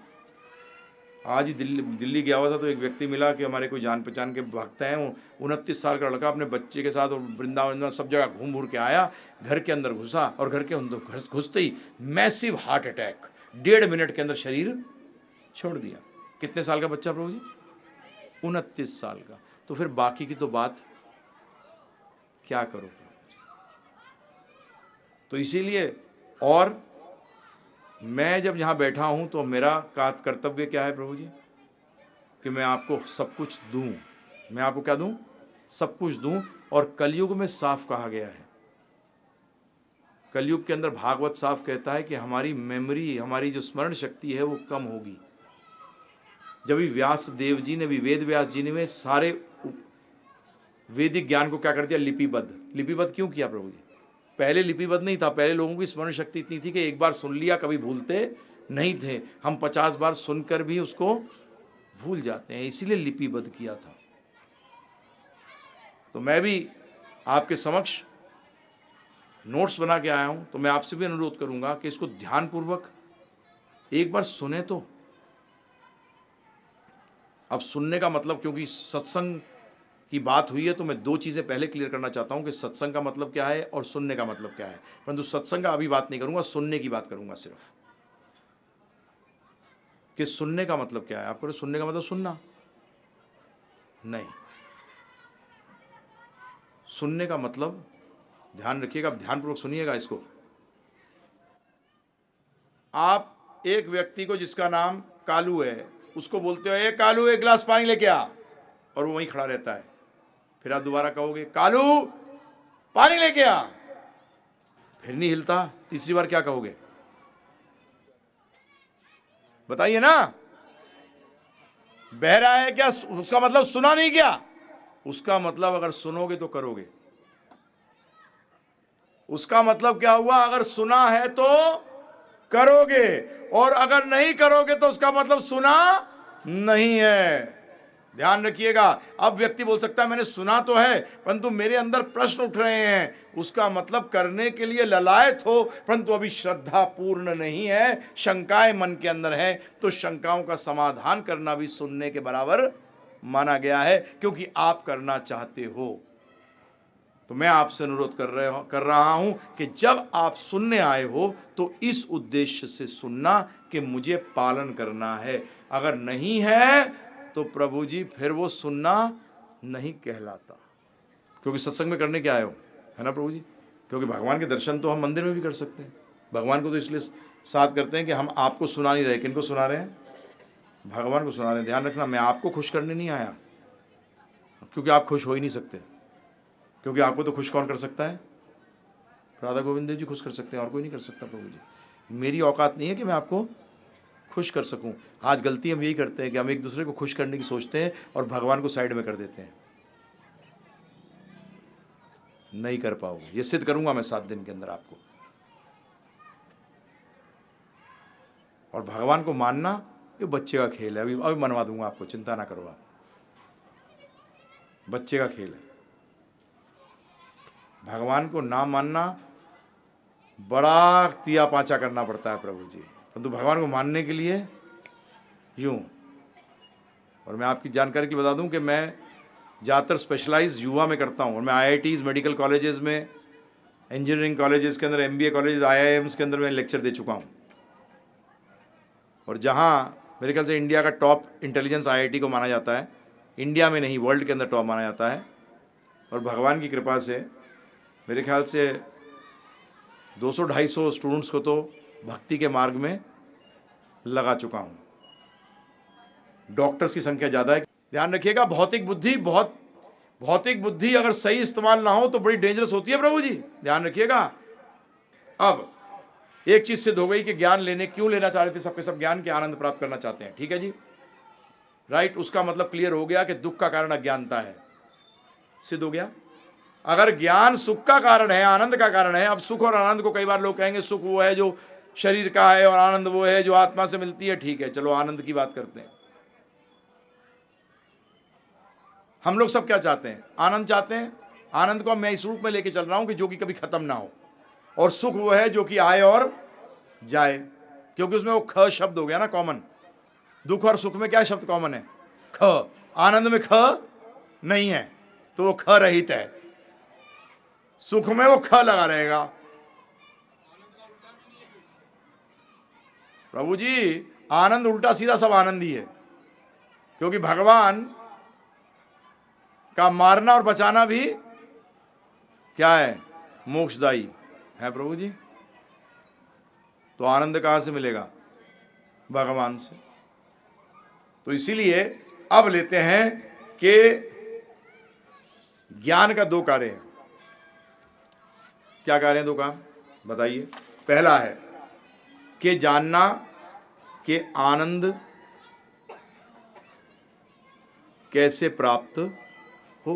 आज ही दिल्ली गया हुआ था, तो एक व्यक्ति मिला कि हमारे कोई जान पहचान के भक्त हैं, वो 29 साल का लड़का अपने बच्चे के साथ वृंदावन सब जगह घूम घूर के आया, घर के अंदर घुसा, और घर के अंदर घुसते ही मैसिव हार्ट अटैक, 1.5 मिनट के अंदर शरीर छोड़ दिया। कितने साल का बच्चा प्रभु जी? 29 साल का। तो फिर बाकी की तो बात क्या करो प्रभु जी। तो इसीलिए, और मैं जब यहाँ बैठा हूँ तो मेरा कर्तव्य क्या है प्रभु जी, कि मैं आपको सब कुछ दूँ। मैं आपको क्या दूँ? सब कुछ दूँ। और कलयुग में साफ कहा गया है, कलयुग के अंदर भागवत साफ कहता है कि हमारी मेमोरी, हमारी जो स्मरण शक्ति है वो कम होगी। जब भी व्यास देव जी ने भी, वेद व्यास जी ने सारे वैदिक ज्ञान को क्या कर दिया? लिपिबद्ध। लिपिबद्ध क्यों किया प्रभु जी? पहले लिपिबद्ध नहीं था, पहले लोगों की स्मरण शक्ति इतनी थी कि एक बार सुन लिया कभी भूलते नहीं थे। हम 50 बार सुनकर भी उसको भूल जाते हैं, इसीलिए लिपिबद्ध किया था। तो मैं भी आपके समक्ष नोट्स बना के आया हूं, तो मैं आपसे भी अनुरोध करूंगा कि इसको ध्यानपूर्वक एक बार सुने। तो अब सुनने का मतलब, क्योंकि सत्संग की बात हुई है, तो मैं 2 चीज़ें पहले क्लियर करना चाहता हूं कि सत्संग का मतलब क्या है और सुनने का मतलब क्या है। परंतु सत्संग का अभी बात नहीं करूंगा, सुनने की बात करूंगा सिर्फ, कि सुनने का मतलब क्या है। आपको सुनने का मतलब सुनना नहीं, सुनने का मतलब, ध्यान रखिएगा, ध्यानपूर्वक सुनिएगा इसको। आप एक व्यक्ति को जिसका नाम कालू है, उसको बोलते हो ए कालू 1 गिलास पानी लेके आ, और वो वहीं खड़ा रहता है। फिर आप दोबारा कहोगे कालू पानी लेके आ, फिर नहीं हिलता। तीसरी बार क्या कहोगे? बताइए ना। बह रहा है क्या? उसका मतलब सुना नहीं क्या? उसका मतलब अगर सुनोगे तो करोगे। उसका मतलब क्या हुआ? अगर सुना है तो करोगे, और अगर नहीं करोगे तो उसका मतलब सुना नहीं है। ध्यान रखिएगा। अब व्यक्ति बोल सकता है मैंने सुना तो है, परंतु मेरे अंदर प्रश्न उठ रहे हैं। उसका मतलब करने के लिए ललायत हो, परंतु अभी श्रद्धा पूर्ण नहीं है, शंकाएं मन के अंदर है। तो शंकाओं का समाधान करना भी सुनने के बराबर माना गया है, क्योंकि आप करना चाहते हो। तो मैं आपसे अनुरोध कर रहा हूं कि जब आप सुनने आए हो तो इस उद्देश्य से सुनना कि मुझे पालन करना है। अगर नहीं है तो प्रभु जी फिर वो सुनना नहीं कहलाता। क्योंकि सत्संग में करने क्या आए हो, है ना प्रभु जी? क्योंकि भगवान के दर्शन तो हम मंदिर में भी कर सकते हैं। भगवान को तो इसलिए साथ करते हैं कि हम आपको सुना नहीं रहे। किनको सुना रहे हैं? भगवान को सुना रहे हैं। ध्यान रखना, मैं आपको खुश करने नहीं आया, क्योंकि आप खुश हो ही नहीं सकते। क्योंकि आपको तो खुश कौन कर सकता है? राधा गोविंद देव जी खुश कर सकते हैं, और कोई नहीं कर सकता प्रभु जी। मेरी औकात नहीं है कि मैं आपको खुश कर सकूं। आज गलती हम यही करते हैं कि हम एक दूसरे को खुश करने की सोचते हैं और भगवान को साइड में कर देते हैं। नहीं कर पाओगे, ये सिद्ध करूंगा मैं 7 दिन के अंदर आपको। और भगवान को मानना ये बच्चे का खेल है। अभी मनवा दूंगा आपको, चिंता ना करो आप। बच्चे का खेल है। भगवान को ना मानना बड़ा तिया पाचा करना पड़ता है प्रभु जी, परंतु भगवान को मानने के लिए यूं। और मैं आपकी जानकारी के लिए बता दूं कि मैं ज़्यादातर स्पेशलाइज युवा में करता हूं, और मैं IITs, मेडिकल कॉलेजेस में, इंजीनियरिंग कॉलेजेस के अंदर, MBA कॉलेजेस, IIMs के अंदर मैं लेक्चर दे चुका हूं। और जहां मेरे ख्याल से इंडिया का टॉप इंटेलिजेंस IIT को माना जाता है, इंडिया में नहीं वर्ल्ड के अंदर टॉप माना जाता है। और भगवान की कृपा से मेरे ख्याल से 200-250 स्टूडेंट्स को तो भक्ति के मार्ग में लगा चुका हूँ। डॉक्टर्स की संख्या ज़्यादा है। ध्यान रखिएगा, भौतिक बुद्धि अगर सही इस्तेमाल ना हो तो बड़ी डेंजरस होती है प्रभु जी, ध्यान रखिएगा। अब एक चीज सिद्ध हो गई कि ज्ञान क्यों लेना चाह रहे थे सबके सब ज्ञान के आनंद प्राप्त करना चाहते हैं, ठीक है जी, राइट। उसका मतलब क्लियर हो गया कि दुख का कारण अज्ञानता है, सिद्ध हो गया। अगर ज्ञान सुख का कारण है, आनंद का कारण है, अब सुख और आनंद को कई बार लोग कहेंगे सुख वो है जो शरीर का है और आनंद वो है जो आत्मा से मिलती है, ठीक है, चलो आनंद की बात करते हैं। हम लोग सब क्या चाहते हैं? आनंद चाहते हैं। आनंद को मैं इस रूप में लेके चल रहा हूं कि जो कि कभी खत्म ना हो, और सुख वो है जो कि आए और जाए, क्योंकि उसमें वो ख शब्द हो गया ना कॉमन। दुख और सुख में क्या शब्द कॉमन है? ख। आनंद में ख नहीं है तो वो ख रहित है, सुख में वो ख लगा रहेगा। प्रभु जी आनंद उल्टा सीधा सब आनंद ही है, क्योंकि भगवान का मारना और बचाना भी क्या है? मोक्षदायी है प्रभु जी। तो आनंद कहां से मिलेगा? भगवान से। तो इसीलिए अब लेते हैं कि ज्ञान का दो कार्य है। क्या कार्य है? दो काम बताइए। पहला है कि जानना कि आनंद कैसे प्राप्त हो।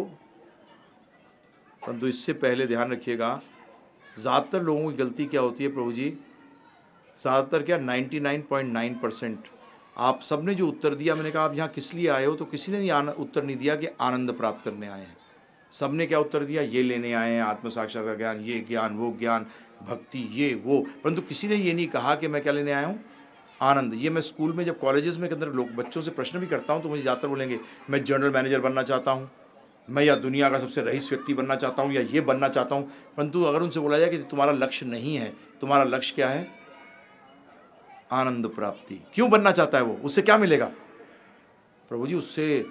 परंतु इससे पहले ध्यान रखिएगा, ज़्यादातर लोगों की गलती क्या होती है प्रभु जी? ज़्यादातर क्या, 99.9%। आप सब ने जो उत्तर दिया, मैंने कहा आप यहाँ किस लिए आए हो, तो किसी ने उत्तर नहीं दिया कि आनंद प्राप्त करने आए हैं। सब ने क्या उत्तर दिया? ये लेने आए हैं, आत्म साक्षात्कार का ज्ञान, ये ज्ञान, वो ज्ञान, भक्ति, ये वो। परंतु किसी ने ये नहीं कहा कि मैं क्या लेने आया हूँ? आनंद। ये मैं स्कूल में जब कॉलेजेस में के अंदर लोग बच्चों से प्रश्न भी करता हूँ तो मुझे ज़्यादातर बोलेंगे मैं जनरल मैनेजर बनना चाहता हूँ, मैं या दुनिया का सबसे रईस व्यक्ति बनना चाहता हूँ, या ये बनना चाहता हूँ। परंतु अगर उनसे बोला जाए कि तुम्हारा लक्ष्य नहीं है, तुम्हारा लक्ष्य क्या है? आनंद प्राप्ति। क्यों बनना चाहता है वो? उससे क्या मिलेगा? प्रभु जी उससे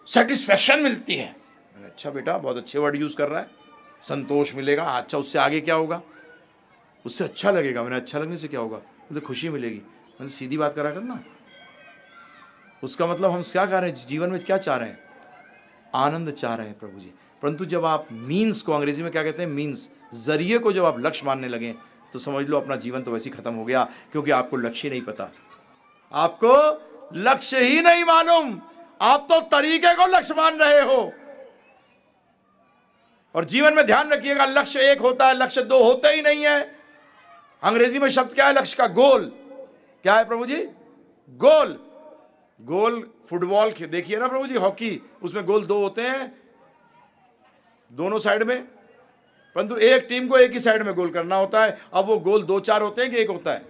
सेटिस्फैक्शन मिलती है। अच्छा बेटा, बहुत अच्छे वर्ड यूज कर रहा है, संतोष मिलेगा। अच्छा, उससे आगे क्या होगा? उससे अच्छा लगेगा। मैंने अच्छा लगने से क्या होगा? मुझे खुशी मिलेगी। मैंने सीधी बात करा करना। उसका मतलब हम क्या कर रहे हैं? जीवन में क्या चाह रहे हैं? आनंद चाह रहे हैं प्रभु जी। परंतु जब आप मीन्स को, अंग्रेजी में क्या कहते हैं, मीन्स, जरिए को जब आप लक्ष्य मानने लगे तो समझ लो अपना जीवन तो वैसे ही खत्म हो गया, क्योंकि आपको लक्ष्य ही नहीं पता, आपको लक्ष्य ही नहीं मालूम, आप तो तरीके को लक्ष्य मान रहे हो। और जीवन में ध्यान रखिएगा, लक्ष्य एक होता है, लक्ष्य दो होते ही नहीं है। अंग्रेजी में शब्द क्या है लक्ष्य का? गोल। क्या है प्रभु जी? गोल। गोल फुटबॉल देखिए ना प्रभु जी, हॉकी, उसमें गोल दो होते हैं दोनों साइड में, परंतु एक टीम को एक ही साइड में गोल करना होता है। अब वो गोल दो चार होते हैं कि एक होता है?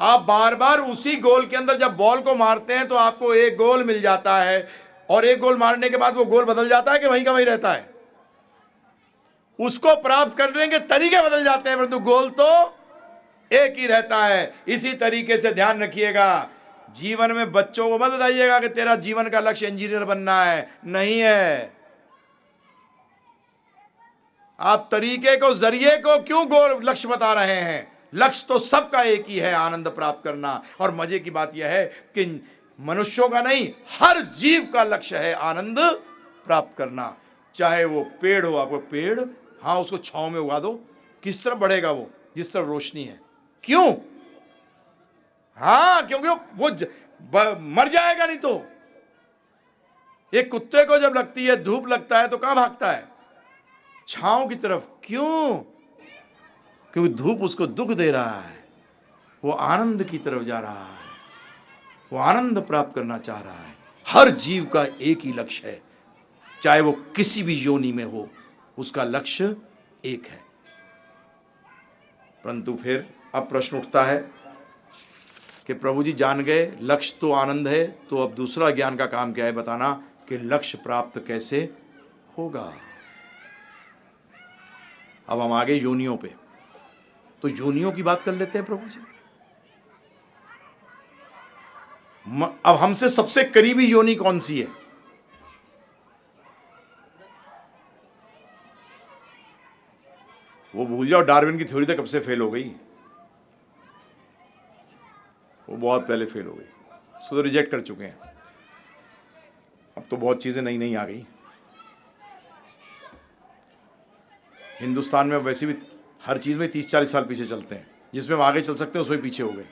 आप बार बार उसी गोल के अंदर जब बॉल को मारते हैं तो आपको एक गोल मिल जाता है, और एक गोल मारने के बाद वो गोल बदल जाता है कि वहीं का वहीं रहता है? उसको प्राप्त करने के तरीके बदल जाते हैं, परंतु गोल तो एक ही रहता है। इसी तरीके से ध्यान रखिएगा, जीवन में बच्चों को मत बताइएगा कि तेरा जीवन का लक्ष्य इंजीनियर बनना है, नहीं है। आप तरीके को, जरिए को क्यों गोल लक्ष्य बता रहे हैं? लक्ष्य तो सबका एक ही है, आनंद प्राप्त करना। और मजे की बात यह है कि मनुष्यों का नहीं, हर जीव का लक्ष्य है आनंद प्राप्त करना। चाहे वो पेड़ हो, आपको पेड़, हाँ उसको छांव में उगा दो, किस तरफ बढ़ेगा वो? जिस तरफ रोशनी है। क्यों? हाँ, क्योंकि वो मर जाएगा नहीं तो। एक कुत्ते को जब लगती है धूप लगता है तो कहां भागता है? छांव की तरफ। क्यों? क्योंकि धूप उसको दुख दे रहा है, वो आनंद की तरफ जा रहा है, वो आनंद प्राप्त करना चाह रहा है। हर जीव का एक ही लक्ष्य है, चाहे वो किसी भी योनि में हो, उसका लक्ष्य एक है। परंतु फिर अब प्रश्न उठता है कि प्रभु जी जान गए लक्ष्य तो आनंद है, तो अब दूसरा ज्ञान का काम क्या है? बताना कि लक्ष्य प्राप्त कैसे होगा। अब हम आगे योनियों पे, तो योनियों की बात कर लेते हैं प्रभु जी। अब हमसे सबसे करीबी योनि कौन सी है? वो भूल जाओ, डार्विन की थ्योरी तो कब से फेल हो गई, वो बहुत पहले फेल हो गई, उसको तो रिजेक्ट कर चुके हैं। अब तो बहुत चीज़ें नई नई आ गई। हिंदुस्तान में वैसे भी हर चीज़ में 30-40 साल पीछे चलते हैं। जिसमें हम आगे चल सकते हैं उसमें पीछे हो गए।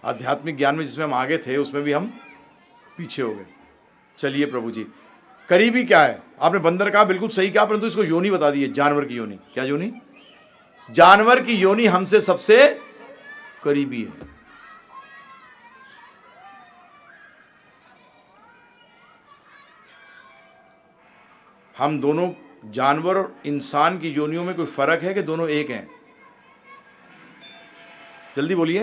आध्यात्मिक ज्ञान में जिसमें हम आगे थे उसमें भी हम पीछे हो गए। चलिए प्रभु जी, करीबी क्या है? आपने बंदर कहा, बिल्कुल सही कहा, परंतु इसको योनि बता दी है, जानवर की योनि। क्या योनि? जानवर की योनि हमसे सबसे करीबी है। हम दोनों जानवर और इंसान की योनियों में कोई फर्क है कि दोनों एक हैं? जल्दी बोलिए।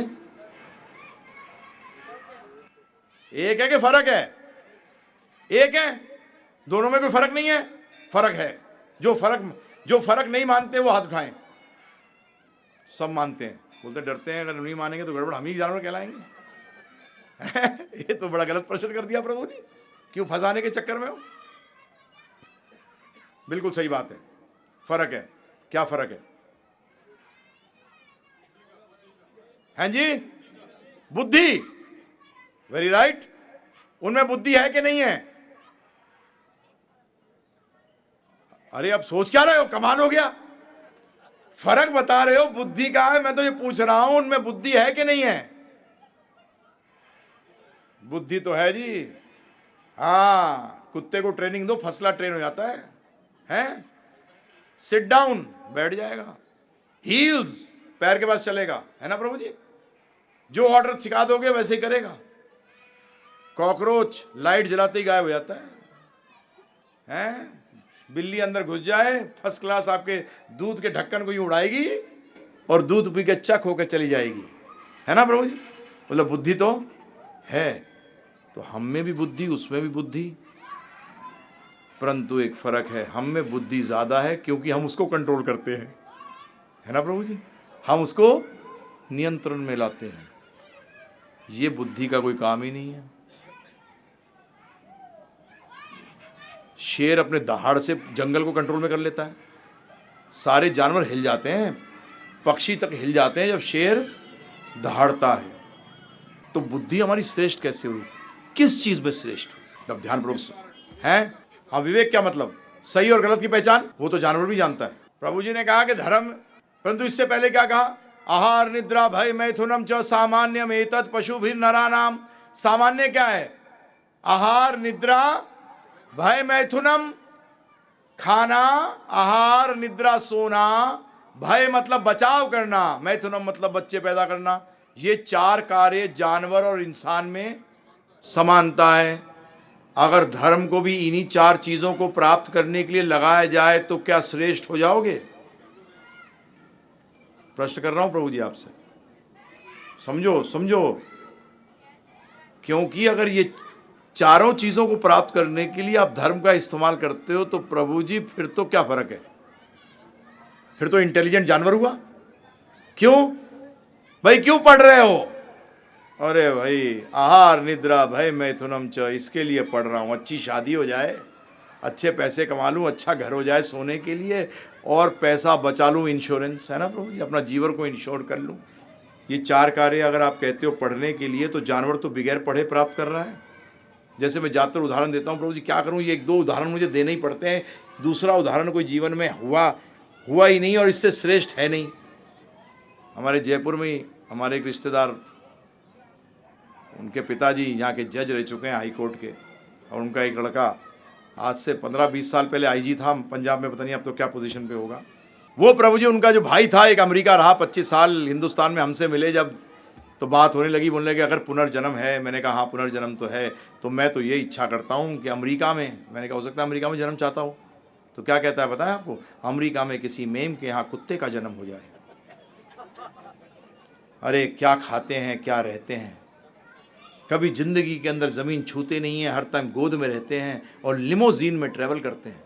एक है कि फर्क है? एक है, दोनों में कोई फर्क नहीं है? फर्क है। जो फर्क नहीं मानते वो हाथ उठाएं। सब मानते हैं, बोलते डरते हैं, अगर नहीं मानेंगे तो गड़बड़, हम ही जानवर कहलाएंगे। ये तो बड़ा गलत प्रश्न कर दिया प्रभु जी, क्यों फंसाने के चक्कर में हो? बिल्कुल सही बात है, फर्क है। क्या फर्क है? हैं जी? बुद्धि। Very right. उनमें बुद्धि है कि नहीं है? अरे अब सोच क्या रहे हो? कमाल हो गया। फर्क बता रहे हो, बुद्धि कहां है? मैं तो ये पूछ रहा हूं उनमें बुद्धि है कि नहीं है? बुद्धि तो है जी। हाँ, कुत्ते को ट्रेनिंग दो, फसला ट्रेन हो जाता है। हैं? सिट डाउन, बैठ जाएगा। हील्स, पैर के पास चलेगा, है ना प्रभु जी? जो ऑर्डर सिखा दोगे वैसे ही करेगा। कॉकरोच लाइट जलाते ही गायब हो जाता है। हैं? बिल्ली अंदर घुस जाए, फर्स्ट क्लास आपके दूध के ढक्कन को यूं उड़ाएगी और दूध पी के चक होकर चली जाएगी, है ना प्रभु जी? मतलब बुद्धि तो है। तो हम में भी बुद्धि, उसमें भी बुद्धि, परंतु एक फर्क है, हम में बुद्धि ज्यादा है क्योंकि हम उसको कंट्रोल करते हैं, है ना प्रभु जी? हम उसको नियंत्रण में लाते हैं। ये बुद्धि का कोई काम ही नहीं है। शेर अपने दहाड़ से जंगल को कंट्रोल में कर लेता है। सारे जानवर हिल जाते हैं, पक्षी तक हिल जाते हैं जब शेर दहाड़ता है। तो बुद्धि हमारी श्रेष्ठ कैसे हुई? किस चीज में श्रेष्ठ हुई? अब ध्यानपूर्वक हैं। हाँ, विवेक क्या मतलब? सही और गलत की पहचान, वो तो जानवर भी जानता है। प्रभु जी ने कहा कि धर्म, परंतु इससे पहले क्या कहा? आहार निद्रा भय मैथुनम च सामान्यम एतत् पशुभिर नरानाम। सामान्य क्या है? आहार निद्रा भय मैथुनम, खाना, आहार, निद्रा, सोना। भय मतलब बचाव करना, मैथुनम मतलब बच्चे पैदा करना। ये चार कार्य जानवर और इंसान में समानता है। अगर धर्म को भी इन्हीं चार चीजों को प्राप्त करने के लिए लगाया जाए तो क्या श्रेष्ठ हो जाओगे? प्रश्न कर रहा हूं प्रभु जी आपसे, समझो समझो। क्योंकि अगर ये चारों चीजों को प्राप्त करने के लिए आप धर्म का इस्तेमाल करते हो तो प्रभु जी फिर तो क्या फर्क है? फिर तो इंटेलिजेंट जानवर हुआ। क्यों भाई, क्यों पढ़ रहे हो? अरे भाई, आहार निद्रा भय मैथुनम च, इसके लिए पढ़ रहा हूं, अच्छी शादी हो जाए, अच्छे पैसे कमा लूं, अच्छा घर हो जाए सोने के लिए, और पैसा बचा लूं, इंश्योरेंस, है ना प्रभु जी? अपना जीवन को इंश्योर कर लूं। ये चार कार्य अगर आप कहते हो पढ़ने के लिए, तो जानवर तो बगैर पढ़े प्राप्त कर रहा है। जैसे मैं ज़्यादातर उदाहरण देता हूँ प्रभु जी, क्या करूँ, ये एक दो उदाहरण मुझे देने ही पड़ते हैं। दूसरा उदाहरण कोई जीवन में हुआ ही नहीं और इससे श्रेष्ठ है नहीं। हमारे जयपुर में ही हमारे एक रिश्तेदार, उनके पिताजी यहाँ के जज रह चुके हैं हाई कोर्ट के, और उनका एक लड़का आज से 15-20 साल पहले आईजी था पंजाब में, पता नहीं अब तो क्या पोजीशन पे होगा। वो प्रभु जी, उनका जो भाई था एक अमेरिका रहा 25 साल, हिंदुस्तान में हमसे मिले जब, तो बात होने लगी, बोलने लगे अगर पुनर्जन्म है। मैंने कहा हाँ पुनर्जन्म तो है, तो मैं तो ये इच्छा करता हूँ कि अमेरिका में, मैंने कहा हो सकता है अमेरिका में जन्म चाहता हूँ। तो क्या कहता है पता है आपको? अमेरिका में किसी मेम के यहाँ कुत्ते का जन्म हो जाए। अरे क्या खाते हैं, क्या रहते हैं, कभी जिंदगी के अंदर ज़मीन छूते नहीं हैं, हर टाइम गोद में रहते हैं और लिमोजीन में ट्रैवल करते हैं।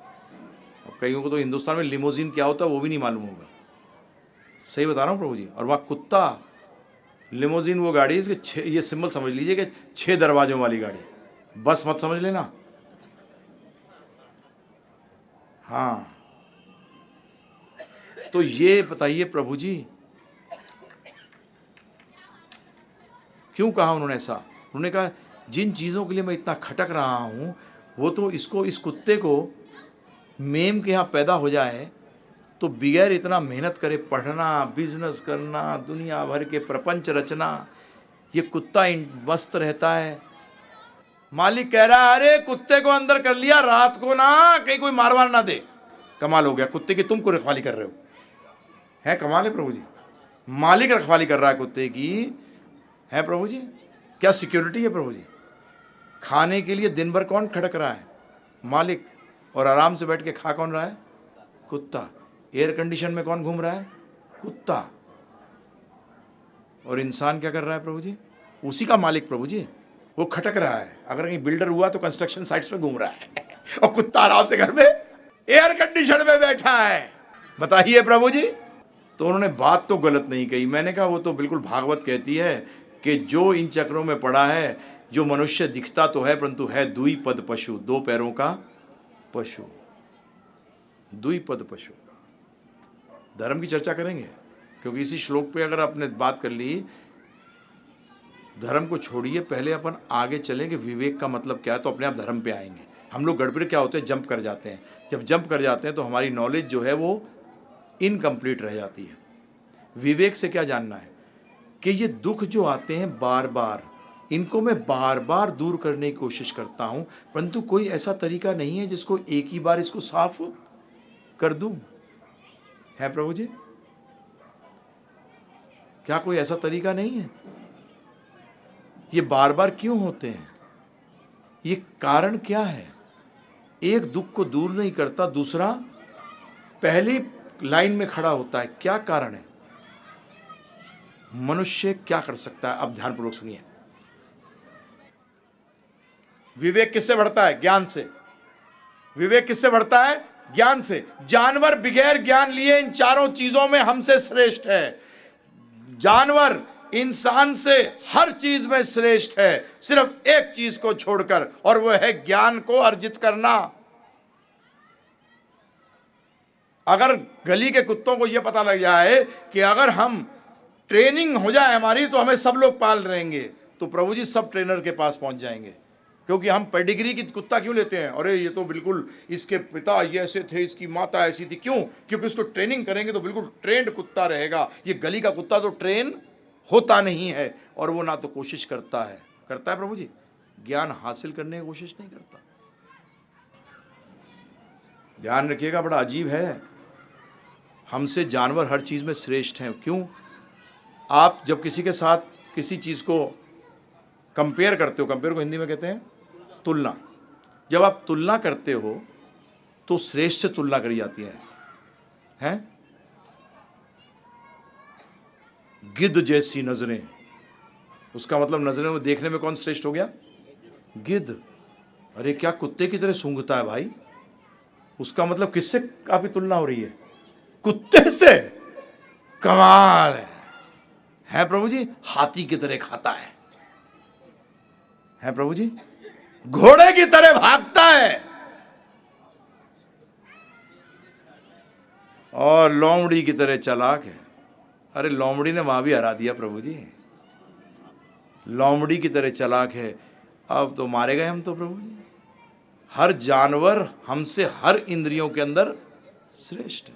और कईयों को तो हिंदुस्तान में लिमोजीन क्या होता है वो भी नहीं मालूम होगा। सही बता रहा हूँ प्रभु जी। और वहाँ कुत्ता, लिमोजीन वो गाड़ी, इसके ये सिंबल समझ लीजिए कि 6 दरवाजों वाली गाड़ी, बस मत समझ लेना। हाँ, तो ये बताइए प्रभु जी, क्यों कहा उन्होंने ऐसा? उन्होंने कहा जिन चीज़ों के लिए मैं इतना खटक रहा हूँ वो तो इसको, इस कुत्ते को मेम के यहाँ पैदा हो जाए तो बगैर इतना मेहनत करे, पढ़ना, बिजनेस करना, दुनिया भर के प्रपंच रचना, ये कुत्ता मस्त रहता है। मालिक कह रहा है अरे कुत्ते को अंदर कर लिया, रात को ना कहीं कोई मारवार ना दे। कमाल हो गया, कुत्ते की तुमको रखवाली कर रहे हो, है कमाल है प्रभु जी। मालिक रखवाली कर रहा है कुत्ते की, है प्रभु जी, क्या सिक्योरिटी है प्रभु जी। खाने के लिए दिन भर कौन खड़क रहा है? मालिक। और आराम से बैठ के खा कौन रहा है? कुत्ता। एयर कंडीशन में कौन घूम रहा है? कुत्ता। और इंसान क्या कर रहा है प्रभु जी? उसी का मालिक प्रभु जी, वो खटक रहा है। अगर कहीं बिल्डर हुआ तो कंस्ट्रक्शन साइट्स पे घूम रहा है और कुत्ता आराम से घर में एयर कंडीशन में बैठा है। बताइए प्रभु जी। तो उन्होंने बात तो गलत नहीं कही। मैंने कहा वो तो बिल्कुल भागवत कहती है कि जो इन चक्रों में पड़ा है, जो मनुष्य दिखता तो है परंतु है द्विपद पशु, दो पैरों का पशु, द्विपद पशु। धर्म की चर्चा करेंगे क्योंकि इसी श्लोक पे अगर आपने बात कर ली, धर्म को छोड़िए, पहले अपन आगे चलेंगे विवेक का मतलब क्या है, तो अपने आप धर्म पे आएंगे। हम लोग गड़बड़ क्या होते हैं, जंप कर जाते हैं। जब जंप कर जाते हैं तो हमारी नॉलेज जो है वो इनकम्प्लीट रह जाती है। विवेक से क्या जानना है कि ये दुख जो आते हैं बार बार, इनको मैं बार बार दूर करने की कोशिश करता हूं, परंतु कोई ऐसा तरीका नहीं है जिसको एक ही बार इसको साफ कर दूं, है प्रभु जी? क्या कोई ऐसा तरीका नहीं है? ये बार बार क्यों होते हैं? ये कारण क्या है? एक दुख को दूर नहीं करता, दूसरा पहली लाइन में खड़ा होता है। क्या कारण है? मनुष्य क्या कर सकता है? अब ध्यानपूर्वक सुनिए। विवेक किससे बढ़ता है? ज्ञान से। विवेक किससे बढ़ता है? ज्ञान से। जानवर बगैर ज्ञान लिए इन चारों चीजों में हमसे श्रेष्ठ है। जानवर इंसान से हर चीज में श्रेष्ठ है, सिर्फ एक चीज को छोड़कर, और वह है ज्ञान को अर्जित करना। अगर गली के कुत्तों को यह पता लग जाए कि अगर हम ट्रेनिंग हो जाए हमारी तो हमें सब लोग पाल रहेंगे, तो प्रभु जी सब ट्रेनर के पास पहुंच जाएंगे। क्योंकि हम पेडिग्री की कुत्ता क्यों लेते हैं? अरे ये तो बिल्कुल इसके पिता ये ऐसे थे, इसकी माता ऐसी थी। क्यों? क्योंकि उसको ट्रेनिंग करेंगे तो बिल्कुल ट्रेंड कुत्ता रहेगा। ये गली का कुत्ता तो ट्रेन होता नहीं है, और वो ना तो कोशिश करता है प्रभु जी, ज्ञान हासिल करने की कोशिश नहीं करता। ध्यान रखिएगा, बड़ा अजीब है। हमसे जानवर हर चीज में श्रेष्ठ हैं। क्यों? आप जब किसी के साथ किसी चीज को कंपेयर करते हो, कंपेयर को हिंदी में कहते हैं तुलना। जब आप तुलना करते हो तो श्रेष्ठ से तुलना करी जाती है, हैं? गिद्ध जैसी नजरें, उसका मतलब नजरें में देखने में कौन श्रेष्ठ हो गया? गिद्ध। अरे क्या कुत्ते की तरह सूंघता है भाई, उसका मतलब किससे आपकी तुलना हो रही है? कुत्ते से। कमाल है प्रभु जी। हाथी की तरह खाता है प्रभु जी। घोड़े की तरह भागता है, और लोमड़ी की तरह चालाक है। अरे लोमड़ी ने वहां भी हरा दिया प्रभु जी, लोमड़ी की तरह चालाक है। अब तो मारे गए हम तो प्रभु जी। हर जानवर हमसे हर इंद्रियों के अंदर श्रेष्ठ है,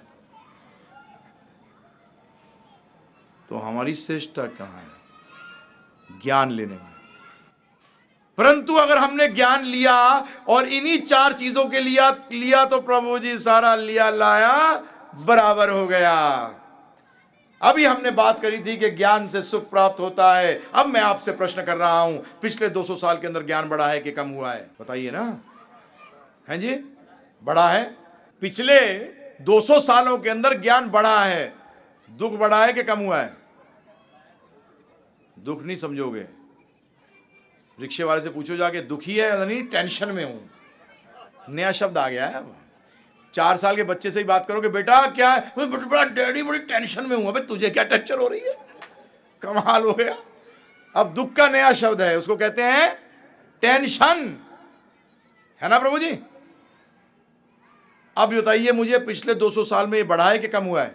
तो हमारी श्रेष्ठता कहां है? ज्ञान लेने में। परंतु अगर हमने ज्ञान लिया और इन्हीं चार चीजों के लिया तो प्रभु जी सारा लिया लाया बराबर हो गया। अभी हमने बात करी थी कि ज्ञान से सुख प्राप्त होता है। अब मैं आपसे प्रश्न कर रहा हूं, पिछले 200 साल के अंदर ज्ञान बढ़ा है कि कम हुआ है? बताइए ना, हैं जी? बढ़ा है। पिछले 200 सालों के अंदर ज्ञान बढ़ा है। दुख बढ़ा है कि कम हुआ है? दुख नहीं समझोगे, रिक्शे वाले से पूछो जाके, दुखी है या नहीं? टेंशन में हूं। नया शब्द आ गया है अब। 4 साल के बच्चे से ही बात करोगे, बेटा क्या है? बड़ा डैडी बड़ी टेंशन में हूं। अबे तुझे क्या टेंशन हो रही है? कमाल हो गया। अब दुख का नया शब्द है, उसको कहते हैं टेंशन, है ना प्रभु जी? अब बताइए मुझे, पिछले 200 साल में ये बढ़ा है कि कम हुआ है?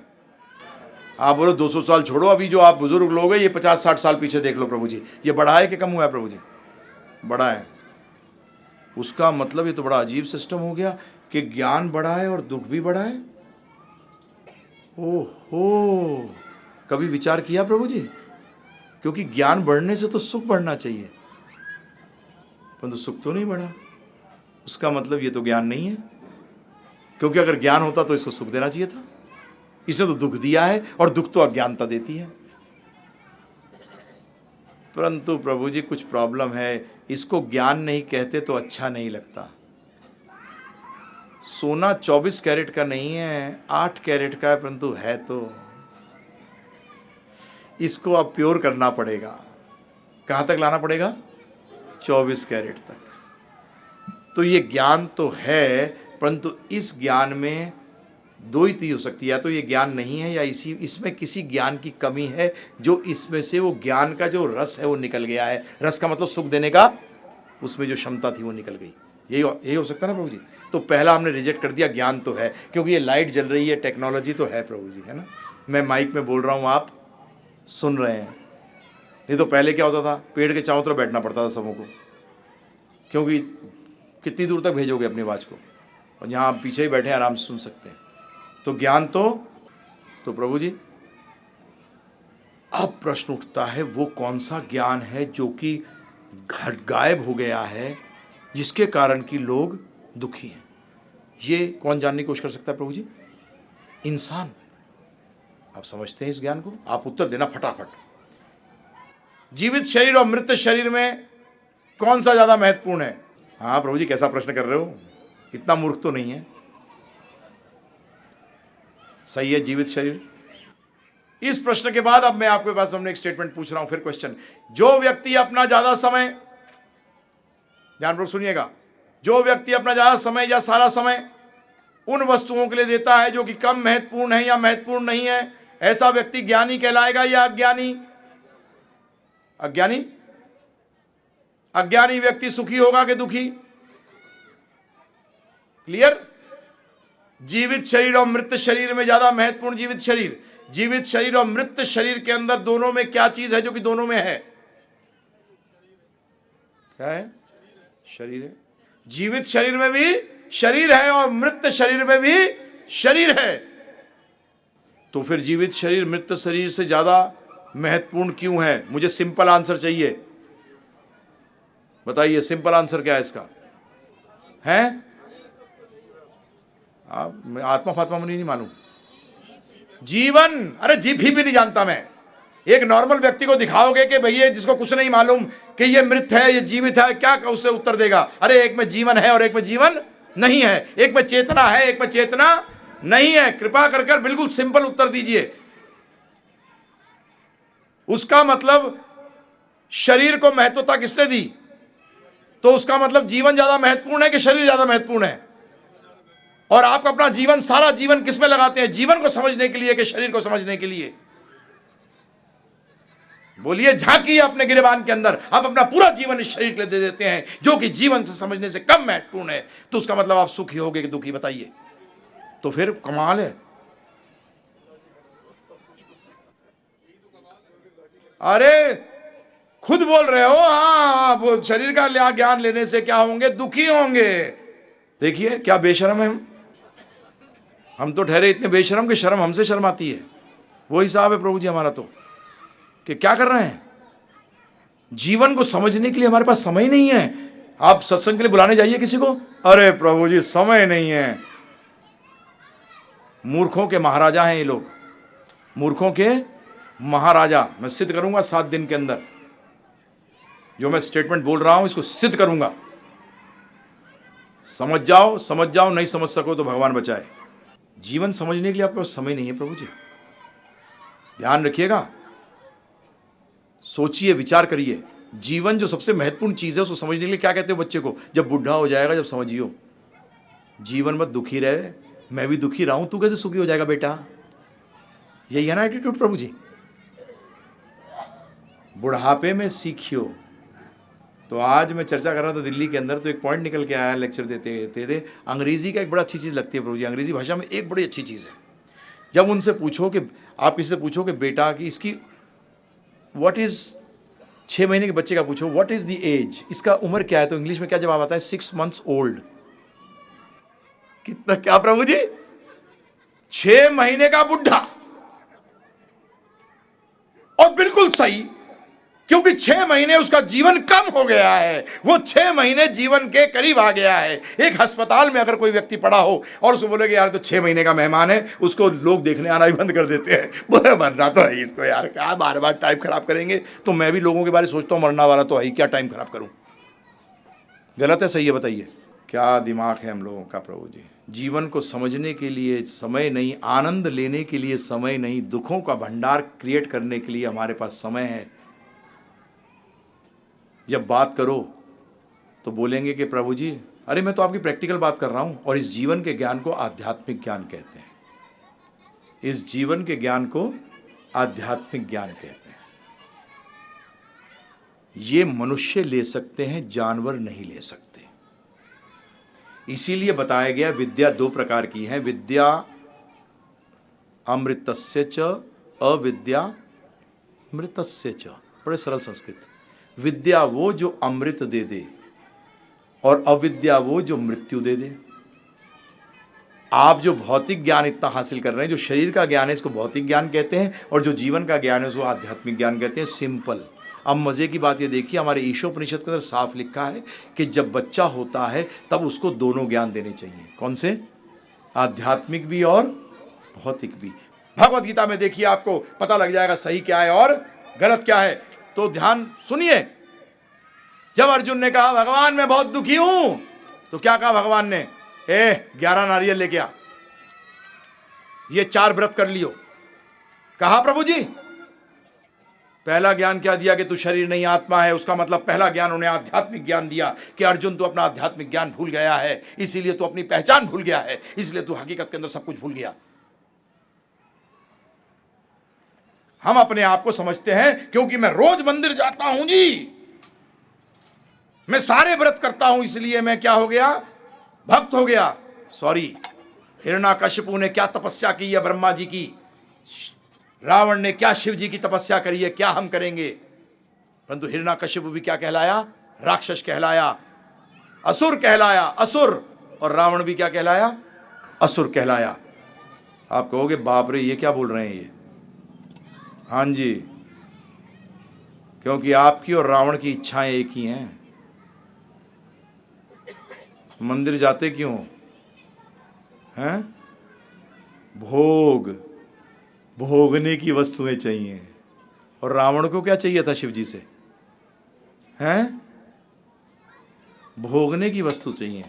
आप बोलो 200 साल छोड़ो, अभी जो आप बुजुर्ग लोग हैं ये 50-60 साल पीछे देख लो प्रभु जी, ये बढ़ा है कि कम हुआ है प्रभु जी? बढ़ा है। उसका मतलब ये तो बड़ा अजीब सिस्टम हो गया कि ज्ञान बढ़ा है और दुख भी बढ़ा है। ओहो, कभी विचार किया प्रभु जी? क्योंकि ज्ञान बढ़ने से तो सुख बढ़ना चाहिए, परंतु सुख तो नहीं बढ़ा। उसका मतलब ये तो ज्ञान नहीं है, क्योंकि अगर ज्ञान होता तो इसको सुख देना चाहिए था। इसने तो दुख दिया है और दुख तो अज्ञानता देती है। परंतु प्रभु जी कुछ प्रॉब्लम है, इसको ज्ञान नहीं कहते तो अच्छा नहीं लगता। सोना 24 कैरेट का नहीं है, 8 कैरेट का है, परंतु है तो इसको अब प्योर करना पड़ेगा। कहाँ तक लाना पड़ेगा? 24 कैरेट तक। तो ये ज्ञान तो है, परंतु इस ज्ञान में दो ही चीज हो सकती है, या तो ये ज्ञान नहीं है या इसमें किसी ज्ञान की कमी है, जो इसमें से वो ज्ञान का जो रस है वो निकल गया है। रस का मतलब सुख देने का, उसमें जो क्षमता थी वो निकल गई। यही हो सकता है ना प्रभु जी? तो पहला हमने रिजेक्ट कर दिया, ज्ञान तो है, क्योंकि ये लाइट जल रही है, टेक्नोलॉजी तो है प्रभु जी, है ना। मैं माइक में बोल रहा हूँ, आप सुन रहे हैं। नहीं तो पहले क्या होता था, पेड़ के चारों तरफ बैठना पड़ता था सबों को, क्योंकि कितनी दूर तक भेजोगे अपनी आवाज़ को, और यहाँ आप पीछे ही बैठे आराम से सुन सकते हैं। तो ज्ञान तो प्रभु जी अब प्रश्न उठता है, वो कौन सा ज्ञान है जो कि गायब हो गया है, जिसके कारण कि लोग दुखी हैं? ये कौन जानने की कोशिश कर सकता है प्रभु जी? इंसान। आप समझते हैं इस ज्ञान को? आप उत्तर देना फटाफट। जीवित शरीर और मृत शरीर में कौन सा ज्यादा महत्वपूर्ण है? हाँ प्रभु जी, कैसा प्रश्न कर रहे हो, इतना मूर्ख तो नहीं है। सही है, जीवित शरीर। इस प्रश्न के बाद अब मैं आपके पास हमने एक स्टेटमेंट पूछ रहा हूं, फिर क्वेश्चन। जो व्यक्ति अपना ज्यादा समय, ध्यानपूर्वक सुनिएगा, जो व्यक्ति अपना ज्यादा समय या सारा समय उन वस्तुओं के लिए देता है जो कि कम महत्वपूर्ण है या महत्वपूर्ण नहीं है, ऐसा व्यक्ति ज्ञानी कहलाएगा या अज्ञानी? अज्ञानी। अज्ञानी व्यक्ति सुखी होगा कि दुखी? क्लियर? जीवित शरीर और मृत शरीर में ज्यादा महत्वपूर्ण जीवित शरीर। जीवित शरीर और मृत शरीर के अंदर दोनों में क्या चीज है जो कि दोनों में है? क्या है? शरीर है। जीवित शरीर में भी शरीर है और मृत शरीर में भी शरीर है। तो फिर जीवित शरीर मृत शरीर से ज्यादा महत्वपूर्ण क्यों है? मुझे सिंपल आंसर चाहिए, बताइए सिंपल आंसर क्या है इसका? है आत्मा फात्मा मुझे नहीं मालूम। जीवन, अरे जीव भी नहीं जानता मैं। एक नॉर्मल व्यक्ति को दिखाओगे कि भैया जिसको कुछ नहीं मालूम कि ये मृत है ये जीवित है, क्या उससे उत्तर देगा? अरे एक में जीवन है और एक में जीवन नहीं है, एक में चेतना है एक में चेतना नहीं है। कृपा कर बिल्कुल सिंपल उत्तर दीजिए। उसका मतलब शरीर को महत्वता किसने दी? तो उसका मतलब जीवन ज्यादा महत्वपूर्ण है कि शरीर ज्यादा महत्वपूर्ण है? और आप अपना जीवन, सारा जीवन किस में लगाते हैं? जीवन को समझने के लिए कि शरीर को समझने के लिए? बोलिए, झांकिए अपने गिरेबान के अंदर। आप अपना पूरा जीवन इस शरीर के लिए दे देते हैं जो कि जीवन से समझने से कम महत्वपूर्ण है, तो उसका मतलब आप सुखी होगे कि दुखी? बताइए। तो फिर कमाल है। अरे खुद बोल रहे हो, हाँ वो शरीर का ज्ञान लेने से क्या होंगे? दुखी होंगे। देखिए क्या बेशरम है हम तो ठहरे इतने बेशरम कि शर्म हमसे शर्म आती है। वो हिसाब है प्रभु जी हमारा तो, कि क्या कर रहे हैं? जीवन को समझने के लिए हमारे पास समय नहीं है। आप सत्संग के लिए बुलाने जाइए किसी को, अरे प्रभु जी समय नहीं है। मूर्खों के महाराजा हैं ये लोग, मूर्खों के महाराजा। मैं सिद्ध करूंगा 7 दिन के अंदर। जो मैं स्टेटमेंट बोल रहा हूं इसको सिद्ध करूंगा। समझ जाओ, नहीं समझ सको तो भगवान बचाए। जीवन समझने के लिए आपके पास समय नहीं है प्रभु जी, ध्यान रखिएगा। सोचिए, विचार करिए। जीवन जो सबसे महत्वपूर्ण चीज है उसको समझने के लिए क्या कहते हो बच्चे को? जब बुढ़ा हो जाएगा, जब समझियो। जीवन मत दुखी रहे, मैं भी दुखी रहा हूं, तू कैसे सुखी हो जाएगा बेटा? यही है ना एटीट्यूड प्रभु जी। बुढ़ापे में सीखियो। तो आज मैं चर्चा कर रहा था दिल्ली के अंदर, तो एक पॉइंट निकल के आया लेक्चर देते अंग्रेजी का एक बड़ा अच्छी चीज़ लगती है प्रभु जी। अंग्रेजी भाषा में एक बड़ी अच्छी चीज़ है, जब उनसे पूछो कि आप किसी से पूछो कि बेटा कि इसकी व्हाट इज 6 महीने के बच्चे का पूछो व्हाट इज द एज, इसका उम्र क्या है, तो इंग्लिश में क्या जवाब आता है? 6 months ओल्ड। कितना, क्या प्रभु जी? 6 महीने का बुढ़ा। और बिल्कुल सही, क्योंकि 6 महीने उसका जीवन कम हो गया है, वो 6 महीने जीवन के करीब आ गया है। एक अस्पताल में अगर कोई व्यक्ति पड़ा हो और उसको बोले कि यार तो 6 महीने का मेहमान है, उसको लोग देखने आना ही बंद कर देते हैं। बोले मरना तो है इसको यार, क्या बार बार टाइम खराब करेंगे। तो मैं भी लोगों के बारे में सोचता हूँ, मरना वाला तो है, क्या टाइम खराब करूं? गलत है सही है बताइए? क्या दिमाग है हम लोगों का प्रभु जी। जीवन को समझने के लिए समय नहीं, आनंद लेने के लिए समय नहीं, दुखों का भंडार क्रिएट करने के लिए हमारे पास समय है। जब बात करो तो बोलेंगे कि प्रभु जी अरे मैं तो आपकी प्रैक्टिकल बात कर रहा हूं। और इस जीवन के ज्ञान को आध्यात्मिक ज्ञान कहते हैं। इस जीवन के ज्ञान को आध्यात्मिक ज्ञान कहते हैं। ये मनुष्य ले सकते हैं, जानवर नहीं ले सकते। इसीलिए बताया गया विद्या 2 प्रकार की है, विद्या अमृतस्य च अविद्या मृतस्य च। बड़े सरल संस्कृत। विद्या वो जो अमृत दे दे और अविद्या वो जो मृत्यु दे दे। आप जो भौतिक ज्ञान इतना हासिल कर रहे हैं, जो शरीर का ज्ञान है इसको भौतिक ज्ञान कहते हैं, और जो जीवन का ज्ञान है उसको आध्यात्मिक ज्ञान कहते हैं। सिंपल। अब मजे की बात ये देखिए, हमारे ईशोपनिषद के अंदर साफ लिखा है कि जब बच्चा होता है तब उसको दोनों ज्ञान देने चाहिए। कौन से? आध्यात्मिक भी और भौतिक भी। भगवत गीता में देखिए, आपको पता लग जाएगा सही क्या है और गलत क्या है। तो ध्यान सुनिए। जब अर्जुन ने कहा भगवान मैं बहुत दुखी हूं, तो क्या कहा भगवान ने? 11 नारियल लेके आ, ये 4 व्रत कर लियो। कहा प्रभु जी। पहला ज्ञान क्या दिया कि तू शरीर नहीं आत्मा है। उसका मतलब पहला ज्ञान उन्हें आध्यात्मिक ज्ञान दिया कि अर्जुन तू अपना आध्यात्मिक ज्ञान भूल गया है, इसीलिए तू अपनी पहचान भूल गया है, इसलिए तू हकीकत के अंदर सब कुछ भूल गया। हम अपने आप को समझते हैं क्योंकि मैं रोज मंदिर जाता हूं जी, मैं सारे व्रत करता हूं, इसलिए मैं क्या हो गया? भक्त हो गया। सॉरी, हिरण्याकश्यपु ने क्या तपस्या की है? ब्रह्मा जी की। रावण ने क्या शिव जी की तपस्या करी है? क्या हम करेंगे? परंतु हिरण्याकश्यपु भी क्या कहलाया? राक्षस कहलाया, असुर कहलाया, असुर। और रावण भी क्या कहलाया? असुर कहलाया। आप कहोगे बाप रे ये क्या बोल रहे हैं ये? हाँ जी, क्योंकि आपकी और रावण की इच्छाएं एक ही हैं। मंदिर जाते क्यों हैं? भोग, भोगने की वस्तुएं चाहिए। और रावण को क्या चाहिए था शिव जी से? हैं? भोगने की वस्तु चाहिए।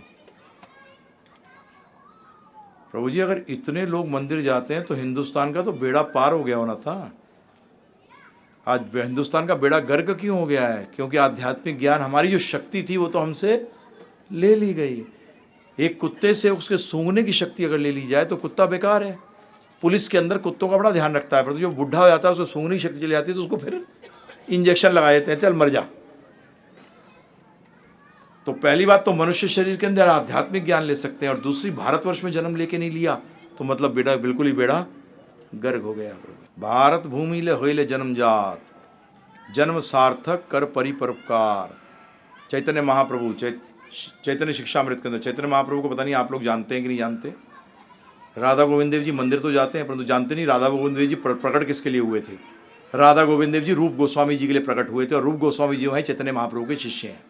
प्रभु जी अगर इतने लोग मंदिर जाते हैं तो हिंदुस्तान का तो बेड़ा पार हो गया होना था। आज हिंदुस्तान का बेड़ा गर्क क्यों हो गया है? क्योंकि आध्यात्मिक ज्ञान, हमारी जो शक्ति थी वो तो हमसे ले ली गई। एक कुत्ते से उसके सूंघने की शक्ति अगर ले ली जाए तो कुत्ता बेकार है। पुलिस के अंदर कुत्तों का बड़ा ध्यान रखता है, परंतु जो बुढ़ा हो जाता है उसको सूंघने की शक्ति चली जाती है तो उसको फिर इंजेक्शन लगा देते हैं, चल मर जा। तो पहली बात तो मनुष्य शरीर के अंदर आध्यात्मिक ज्ञान ले सकते हैं, और दूसरी भारतवर्ष में जन्म लेके नहीं लिया तो मतलब बेड़ा बिल्कुल ही बेड़ा गर्ग हो गया। भारत भूमि ले होइले जन्म जात, जन्म सार्थक कर परिपरोपकार। चैतन्य महाप्रभु चैतन्य शिक्षामृत के अंदर चैतन्य महाप्रभु को पता नहीं आप लोग जानते हैं कि नहीं जानते। राधा गोविंद देव जी मंदिर तो जाते हैं परंतु जानते नहीं राधा गोविंद देव जी प्रकट किसके लिए हुए थे। राधा गोविंद देव जी रूप गोस्वामी जी के लिए प्रकट हुए थे, और रूप गोस्वामी जी हैं चैतन्य महाप्रभु के शिष्य हैं।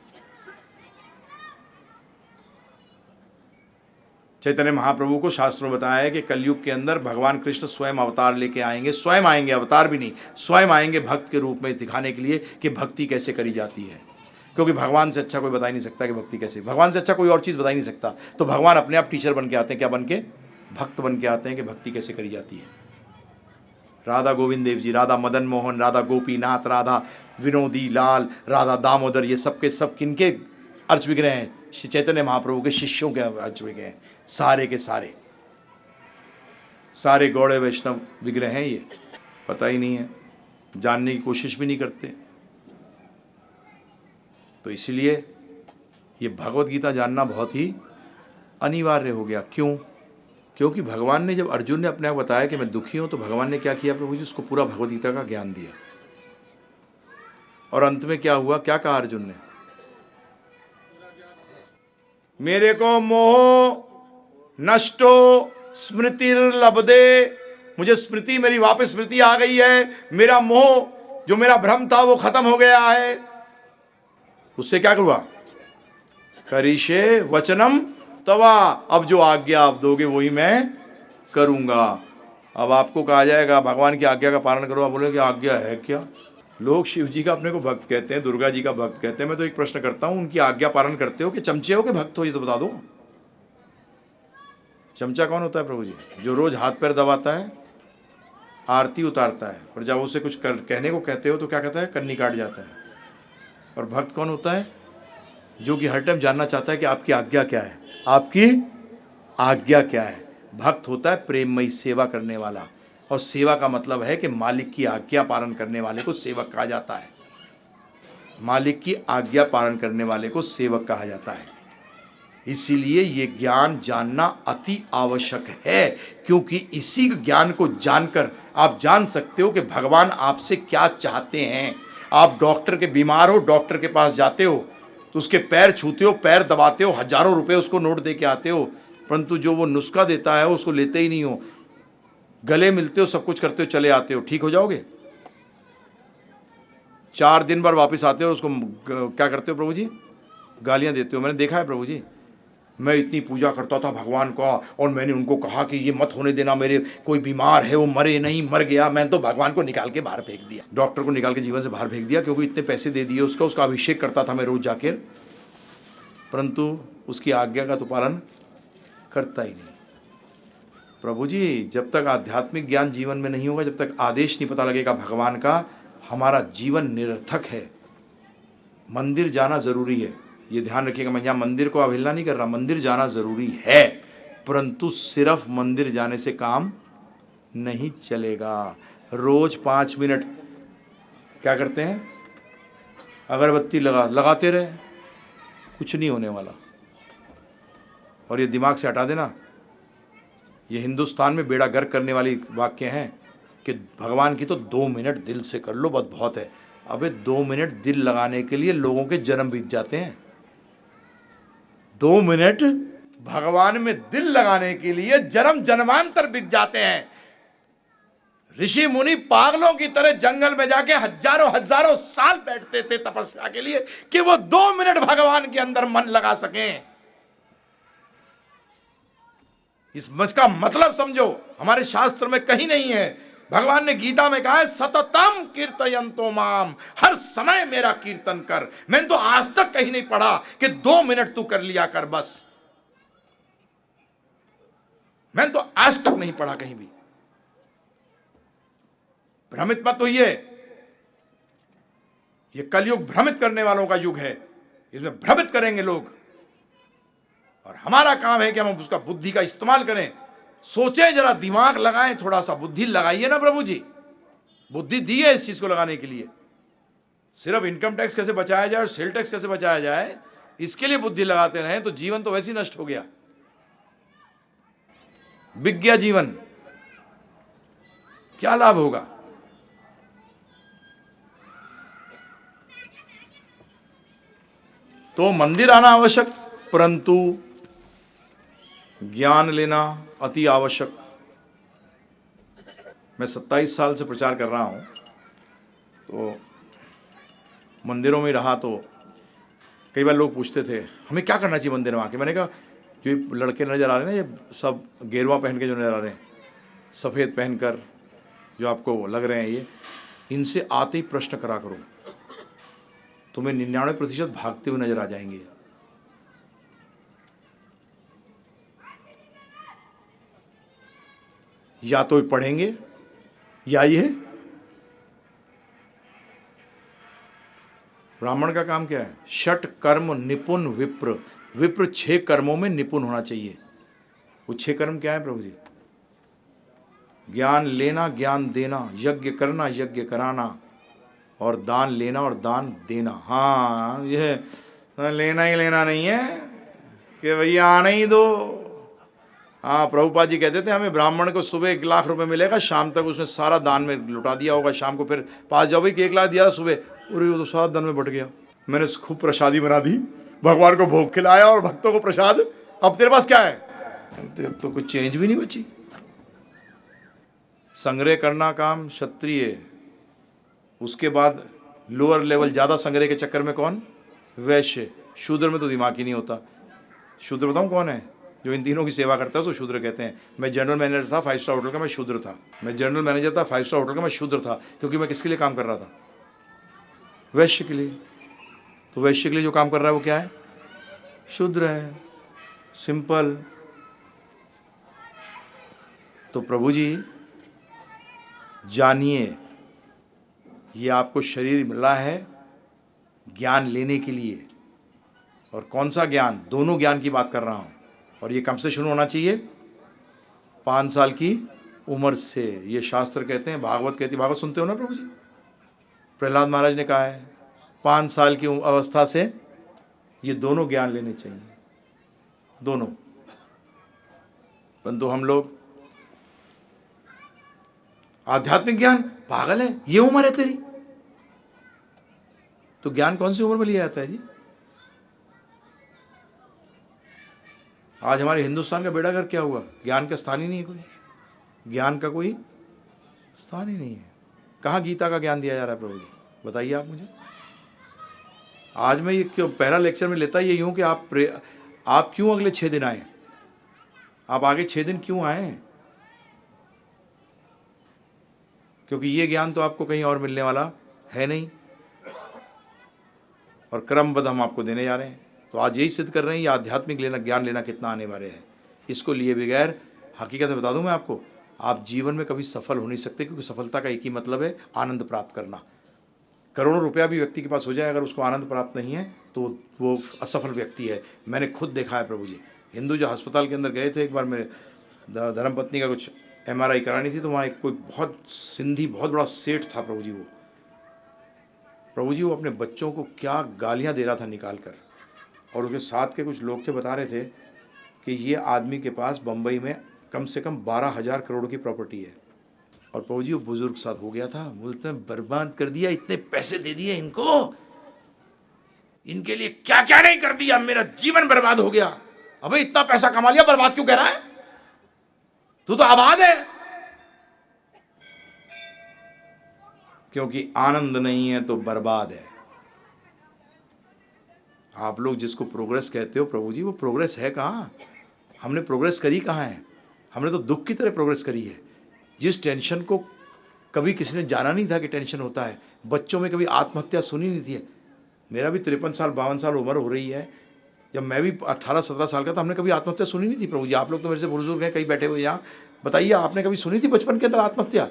चैतन्य महाप्रभु को शास्त्रों में बताया है कि कलयुग के अंदर भगवान कृष्ण स्वयं अवतार लेके आएंगे, स्वयं आएंगे, अवतार भी नहीं, स्वयं आएंगे भक्त के रूप में दिखाने के लिए कि भक्ति कैसे करी जाती है। क्योंकि भगवान से अच्छा कोई बता ही नहीं सकता कि भक्ति कैसे, भगवान से अच्छा कोई और चीज़ बता ही नहीं सकता। तो भगवान अपने आप टीचर बन के आते हैं, क्या बन के? भक्त बन के आते हैं कि भक्ति कैसे करी जाती है। राधा गोविंद देव जी, राधा मदन मोहन, राधा गोपीनाथ, राधा विनोदी लाल, राधा दामोदर, ये सब के सब किनके अर्च विग्रह हैं? चैतन्य महाप्रभु के शिष्यों के अर्च विग्रह हैं, सारे के सारे, सारे गौड़े वैष्णव विग्रह हैं। ये पता ही नहीं है, जानने की कोशिश भी नहीं करते। तो इसलिए ये भगवत गीता जानना बहुत ही अनिवार्य हो गया। क्यों? क्योंकि भगवान ने, जब अर्जुन ने अपने आप बताया कि मैं दुखी हूं, तो भगवान ने क्या किया प्रभु जी? उसको पूरा भगवत गीता का ज्ञान दिया। और अंत में क्या हुआ, क्या कहा अर्जुन ने? मेरे को मोह नष्टो स्मृतिर्लब्धे, मुझे स्मृति, मेरी वापस स्मृति आ गई है, मेरा मोह, जो मेरा भ्रम था वो खत्म हो गया है। उससे क्या हुआ? करिष्ये वचनम तवा, अब जो आज्ञा आप दोगे वही मैं करूंगा। अब आपको कहा जाएगा भगवान की आज्ञा का पालन करो, आप बोलोगे आज्ञा है क्या? लोग शिव जी का अपने को भक्त कहते हैं, दुर्गा जी का भक्त कहते हैं। मैं तो एक प्रश्न करता हूं, उनकी आज्ञा पालन करते हो कि चमचे हो कि भक्त हो? ये तो बता दो। चमचा कौन होता है प्रभु जी? जो रोज हाथ पैर दबाता है, आरती उतारता है, पर जब उसे कुछ कहने को कहते हो तो क्या कहता है? कन्नी काट जाता है। और भक्त कौन होता है? जो कि हर टाइम जानना चाहता है कि आपकी आज्ञा क्या है, आपकी आज्ञा क्या है। भक्त होता है प्रेममयी सेवा करने वाला, और सेवा का मतलब है कि मालिक की आज्ञा पालन करने वाले को सेवक कहा जाता है। मालिक की आज्ञा पालन करने वाले को सेवक कहा जाता है। इसीलिए ये ज्ञान जानना अति आवश्यक है, क्योंकि इसी ज्ञान को जानकर आप जान सकते हो कि भगवान आपसे क्या चाहते हैं। आप डॉक्टर के बीमार हो, डॉक्टर के पास जाते हो तो उसके पैर छूते हो, पैर दबाते हो, हजारों रुपए उसको नोट दे के आते हो, परंतु जो वो नुस्खा देता है उसको लेते ही नहीं हो। गले मिलते हो, सब कुछ करते हो, चले आते हो, ठीक हो जाओगे। 4 दिन बाद वापस आते हो, उसको क्या करते हो प्रभु जी? गालियां देते हो। मैंने देखा है प्रभु जी, मैं इतनी पूजा करता था भगवान का, और मैंने उनको कहा कि ये मत होने देना, मेरे कोई बीमार है वो मरे नहीं, मर गया, मैंने तो भगवान को निकाल के बाहर फेंक दिया, डॉक्टर को निकाल के जीवन से बाहर फेंक दिया, क्योंकि इतने पैसे दे दिए उसका अभिषेक करता था मैं रोज जाकर, परंतु उसकी आज्ञा का तो पालन करता ही नहीं। प्रभु जी, जब तक आध्यात्मिक ज्ञान जीवन में नहीं होगा, जब तक आदेश नहीं पता लगेगा भगवान का, हमारा जीवन निरर्थक है। मंदिर जाना जरूरी है, ये ध्यान रखिएगा। मैं यहाँ मंदिर को अवहेलना नहीं कर रहा, मंदिर जाना जरूरी है, परंतु सिर्फ मंदिर जाने से काम नहीं चलेगा। रोज 5 मिनट क्या करते हैं? अगरबत्ती लगाते रहे, कुछ नहीं होने वाला। और ये दिमाग से हटा देना, ये हिंदुस्तान में बेड़ा गर्क करने वाली वाक्य हैं कि भगवान की तो 2 मिनट दिल से कर लो, बहुत बहुत है। अबे 2 मिनट दिल लगाने के लिए लोगों के जन्म बीत जाते हैं। 2 मिनट भगवान में दिल लगाने के लिए जन्म जन्मांतर बीत जाते हैं। ऋषि मुनि पागलों की तरह जंगल में जाके हजारों हजारों साल बैठते थे तपस्या के लिए कि वो 2 मिनट भगवान के अंदर मन लगा सकें। इसका मतलब समझो, हमारे शास्त्र में कहीं नहीं है। भगवान ने गीता में कहा है सततम कीर्तयन्तो माम, हर समय मेरा कीर्तन कर। मैंने तो आज तक कहीं नहीं पढ़ा कि 2 मिनट तू कर लिया कर बस। मैंने तो आज तक नहीं पढ़ा कहीं भी। भ्रमित मत होइए, ये कलयुग भ्रमित करने वालों का युग है, इसमें भ्रमित करेंगे लोग, और हमारा काम है कि हम उसका बुद्धि का इस्तेमाल करें। सोचें, जरा दिमाग लगाएं, थोड़ा सा बुद्धि लगाइए ना प्रभु जी। बुद्धि दी है इस चीज को लगाने के लिए। सिर्फ इनकम टैक्स कैसे बचाया जाए और सेल टैक्स कैसे बचाया जाए, इसके लिए बुद्धि लगाते रहें तो जीवन तो वैसे ही नष्ट हो गया, बिक गया जीवन, क्या लाभ होगा। तो मंदिर आना आवश्यक, परंतु ज्ञान लेना अति आवश्यक। मैं 27 साल से प्रचार कर रहा हूँ, तो मंदिरों में रहा, तो कई बार लोग पूछते थे हमें क्या करना चाहिए मंदिर में आके। मैंने कहा जो लड़के नज़र आ रहे हैं ना, ये सब गेरुआ पहन के जो नज़र आ रहे हैं, सफ़ेद पहनकर जो आपको लग रहे हैं, ये इनसे आते ही प्रश्न करा करो, तुम्हें 99% भागते हुए नजर आ जाएंगे। या तो पढ़ेंगे या ये। ब्राह्मण का काम क्या है? षट कर्म निपुण विप्र। विप्र 6 कर्मों में निपुण होना चाहिए। वो 6 कर्म क्या है प्रभु जी? ज्ञान लेना, ज्ञान देना, यज्ञ करना, यज्ञ कराना, और दान लेना और दान देना। हाँ, यह लेना ही लेना नहीं है कि भैया आने ही दो। हाँ, प्रभुपाद जी कहते थे हमें ब्राह्मण को सुबह 1 लाख रुपए मिलेगा, शाम तक उसने सारा दान में लुटा दिया होगा, शाम को फिर पास जाओ भाई कि 1 लाख दिया था सुबह, और वो तो 7 दिन में बट गया। मैंने खूब प्रसादी बना दी, भगवान को भोग खिलाया और भक्तों को प्रसाद। अब तेरे पास क्या है? तो कुछ चेंज भी नहीं बची। संग्रह करना काम क्षत्रिय, उसके बाद लोअर लेवल ज़्यादा संग्रह के चक्कर में कौन? वैश्य। शूद्र में तो दिमाग ही नहीं होता। शूद्र बताऊँ कौन है? जो इन तीनों की सेवा करता है उसको शूद्र कहते हैं। मैं जनरल मैनेजर था 5 स्टार होटल का, मैं शूद्र था। मैं जनरल मैनेजर था 5 स्टार होटल का, मैं शूद्र था। क्योंकि मैं किसके लिए काम कर रहा था? वैश्य के लिए। तो वैश्य के लिए जो काम कर रहा है वो क्या है? शूद्र है। सिंपल। तो प्रभु जी जानिए, ये आपको शरीर मिला है ज्ञान लेने के लिए। और कौन सा ज्ञान? दोनों ज्ञान की बात कर रहा हूँ। और ये कब से शुरू होना चाहिए? 5 साल की उम्र से। ये शास्त्र कहते हैं, भागवत कहती है। भागवत सुनते हो ना प्रभु जी? प्रहलाद महाराज ने कहा है 5 साल की अवस्था से ये दोनों ज्ञान लेने चाहिए, दोनों। परंतु हम लोग आध्यात्मिक ज्ञान, पागल है, ये उम्र है तेरी, तो ज्ञान कौन सी उम्र में लिया जाता है जी? आज हमारे हिंदुस्तान का बेड़ा गर्क क्या हुआ? ज्ञान का स्थान ही नहीं है कोई। ज्ञान का कोई स्थान ही नहीं है। कहाँ गीता का ज्ञान दिया जा रहा है प्रभु जी? बताइए आप मुझे। आज मैं ये क्यों पहला लेक्चर में लेता यही हूँ कि आप क्यों अगले 6 दिन आए? आप आगे 6 दिन क्यों आए? क्योंकि ये ज्ञान तो आपको कहीं और मिलने वाला है नहीं, और क्रमबद्ध हम आपको देने जा रहे हैं। तो आज यही सिद्ध कर रहे हैं ये आध्यात्मिक ज्ञान लेना कितना आने वाले है। इसको लिए बगैर, हकीकत में बता दूं मैं आपको, आप जीवन में कभी सफल हो नहीं सकते। क्योंकि सफलता का एक ही मतलब है, आनंद प्राप्त करना। करोड़ों रुपया भी व्यक्ति के पास हो जाए, अगर उसको आनंद प्राप्त नहीं है तो वो असफल व्यक्ति है। मैंने खुद देखा है प्रभु जी। हिंदू जो अस्पताल के अंदर गए थे एक बार, मेरे धर्मपत्नी का कुछ MRI करानी थी, तो वहाँ एक कोई बहुत सिंधी बहुत बड़ा सेठ था प्रभु जी। वो अपने बच्चों को क्या गालियाँ दे रहा था निकाल कर। और उसके साथ के कुछ लोग थे, बता रहे थे कि ये आदमी के पास बम्बई में कम से कम 12,000 करोड़ की प्रॉपर्टी है। और प्रभु जी वो बुजुर्ग साथ हो गया था, बोलते हैं बर्बाद कर दिया, इतने पैसे दे दिए इनको, इनके लिए क्या क्या नहीं कर दिया, मेरा जीवन बर्बाद हो गया। अबे इतना पैसा कमा लिया, बर्बाद क्यों कह रहा है? तू तो आबाद है। क्योंकि आनंद नहीं है तो बर्बाद है। आप लोग जिसको प्रोग्रेस कहते हो प्रभु जी, वो प्रोग्रेस है कहाँ? हमने प्रोग्रेस करी कहाँ है? हमने तो दुख की तरह प्रोग्रेस करी है। जिस टेंशन को कभी किसी ने जाना नहीं था कि टेंशन होता है। बच्चों में कभी आत्महत्या सुनी नहीं थी। मेरा भी 53 साल 52 साल उम्र हो रही है। जब मैं भी 18-17 साल का था, हमने कभी आत्महत्या सुनी नहीं थी प्रभु जी। आप लोग तो मेरे से बुजुर्ग हैं, कहीं बैठे हुए यहाँ, बताइए आपने कभी सुनी थी बचपन के अंदर आत्महत्या?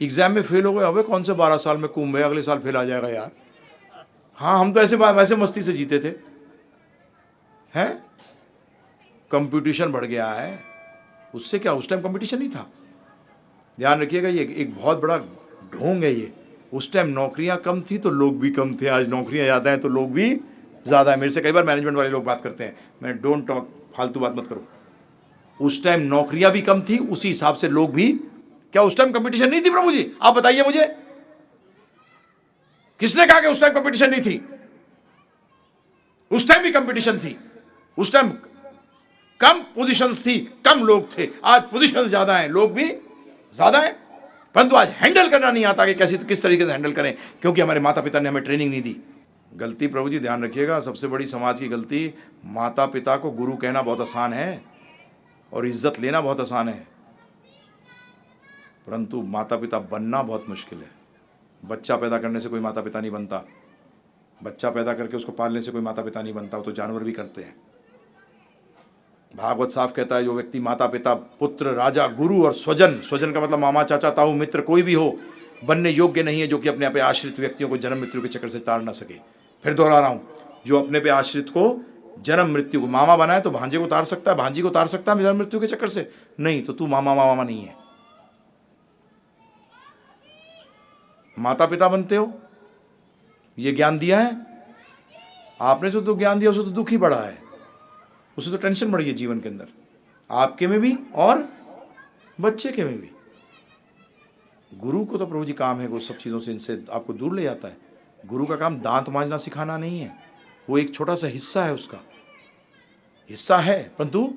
एग्जाम में फेल हो गए, अबे कौन से 12 साल में कुंभ है, अगले साल फेल आ जाएगा यार। हाँ, हम तो वैसे मस्ती से जीते थे। हैं? कंपटीशन बढ़ गया है, उससे क्या? उस टाइम कंपटीशन नहीं था। ध्यान रखिएगा, ये एक बहुत बड़ा ढोंग है ये। उस टाइम नौकरियां कम थी तो लोग भी कम थे, आज नौकरियां ज़्यादा हैं तो लोग भी ज़्यादा है। मेरे से कई बार मैनेजमेंट वाले लोग बात करते हैं, मैं डोंट टॉक, फालतू बात मत करो। उस टाइम नौकरियां भी कम थी, उसी हिसाब से लोग भी। क्या उस टाइम कंपटीशन नहीं थी प्रभु जी? आप बताइए मुझे, किसने कहा कि उस टाइम कंपटीशन नहीं थी? उस टाइम भी कंपटीशन थी। उस टाइम कम पोजीशंस थी, कम लोग थे। आज पोजीशंस ज्यादा हैं, लोग भी ज्यादा हैं, परंतु आज हैंडल करना नहीं आता कि कैसे किस तरीके से हैंडल करें, क्योंकि हमारे माता पिता ने हमें ट्रेनिंग नहीं दी। गलती प्रभु जी ध्यान रखिएगा, सबसे बड़ी समाज की गलती, माता पिता को गुरु कहना बहुत आसान है और इज्जत लेना बहुत आसान है, परंतु माता पिता बनना बहुत मुश्किल है। बच्चा पैदा करने से कोई माता पिता नहीं बनता। बच्चा पैदा करके उसको पालने से कोई माता पिता नहीं बनता, वो तो जानवर भी करते हैं। भागवत साफ कहता है, जो व्यक्ति माता पिता, पुत्र, राजा, गुरु और स्वजन, स्वजन का मतलब मामा, चाचा, ताऊ, मित्र कोई भी हो, बनने योग्य नहीं है, जो कि अपने पे आश्रित व्यक्तियों को जन्म मृत्यु के चक्कर से तार ना सके। फिर दोहरा रहा हूं, जो अपने पे आश्रित को जन्म मृत्यु को, मामा बनाए तो भांजे को तार सकता है, भांजी को तार सकता है जन्म मृत्यु के चक्कर से? नहीं, तो तू मामा नहीं है। माता पिता बनते हो, ये ज्ञान दिया है आपने, जो तो ज्ञान दिया उसे तो दुख ही बढ़ा है, उसे तो टेंशन बढ़ी है जीवन के अंदर, आपके में भी और बच्चे के में भी। गुरु को तो प्रभु जी काम है वो सब चीज़ों से, इनसे आपको दूर ले जाता है। गुरु का काम दांत मांजना सिखाना नहीं है, वो एक छोटा सा हिस्सा है, उसका हिस्सा है परंतु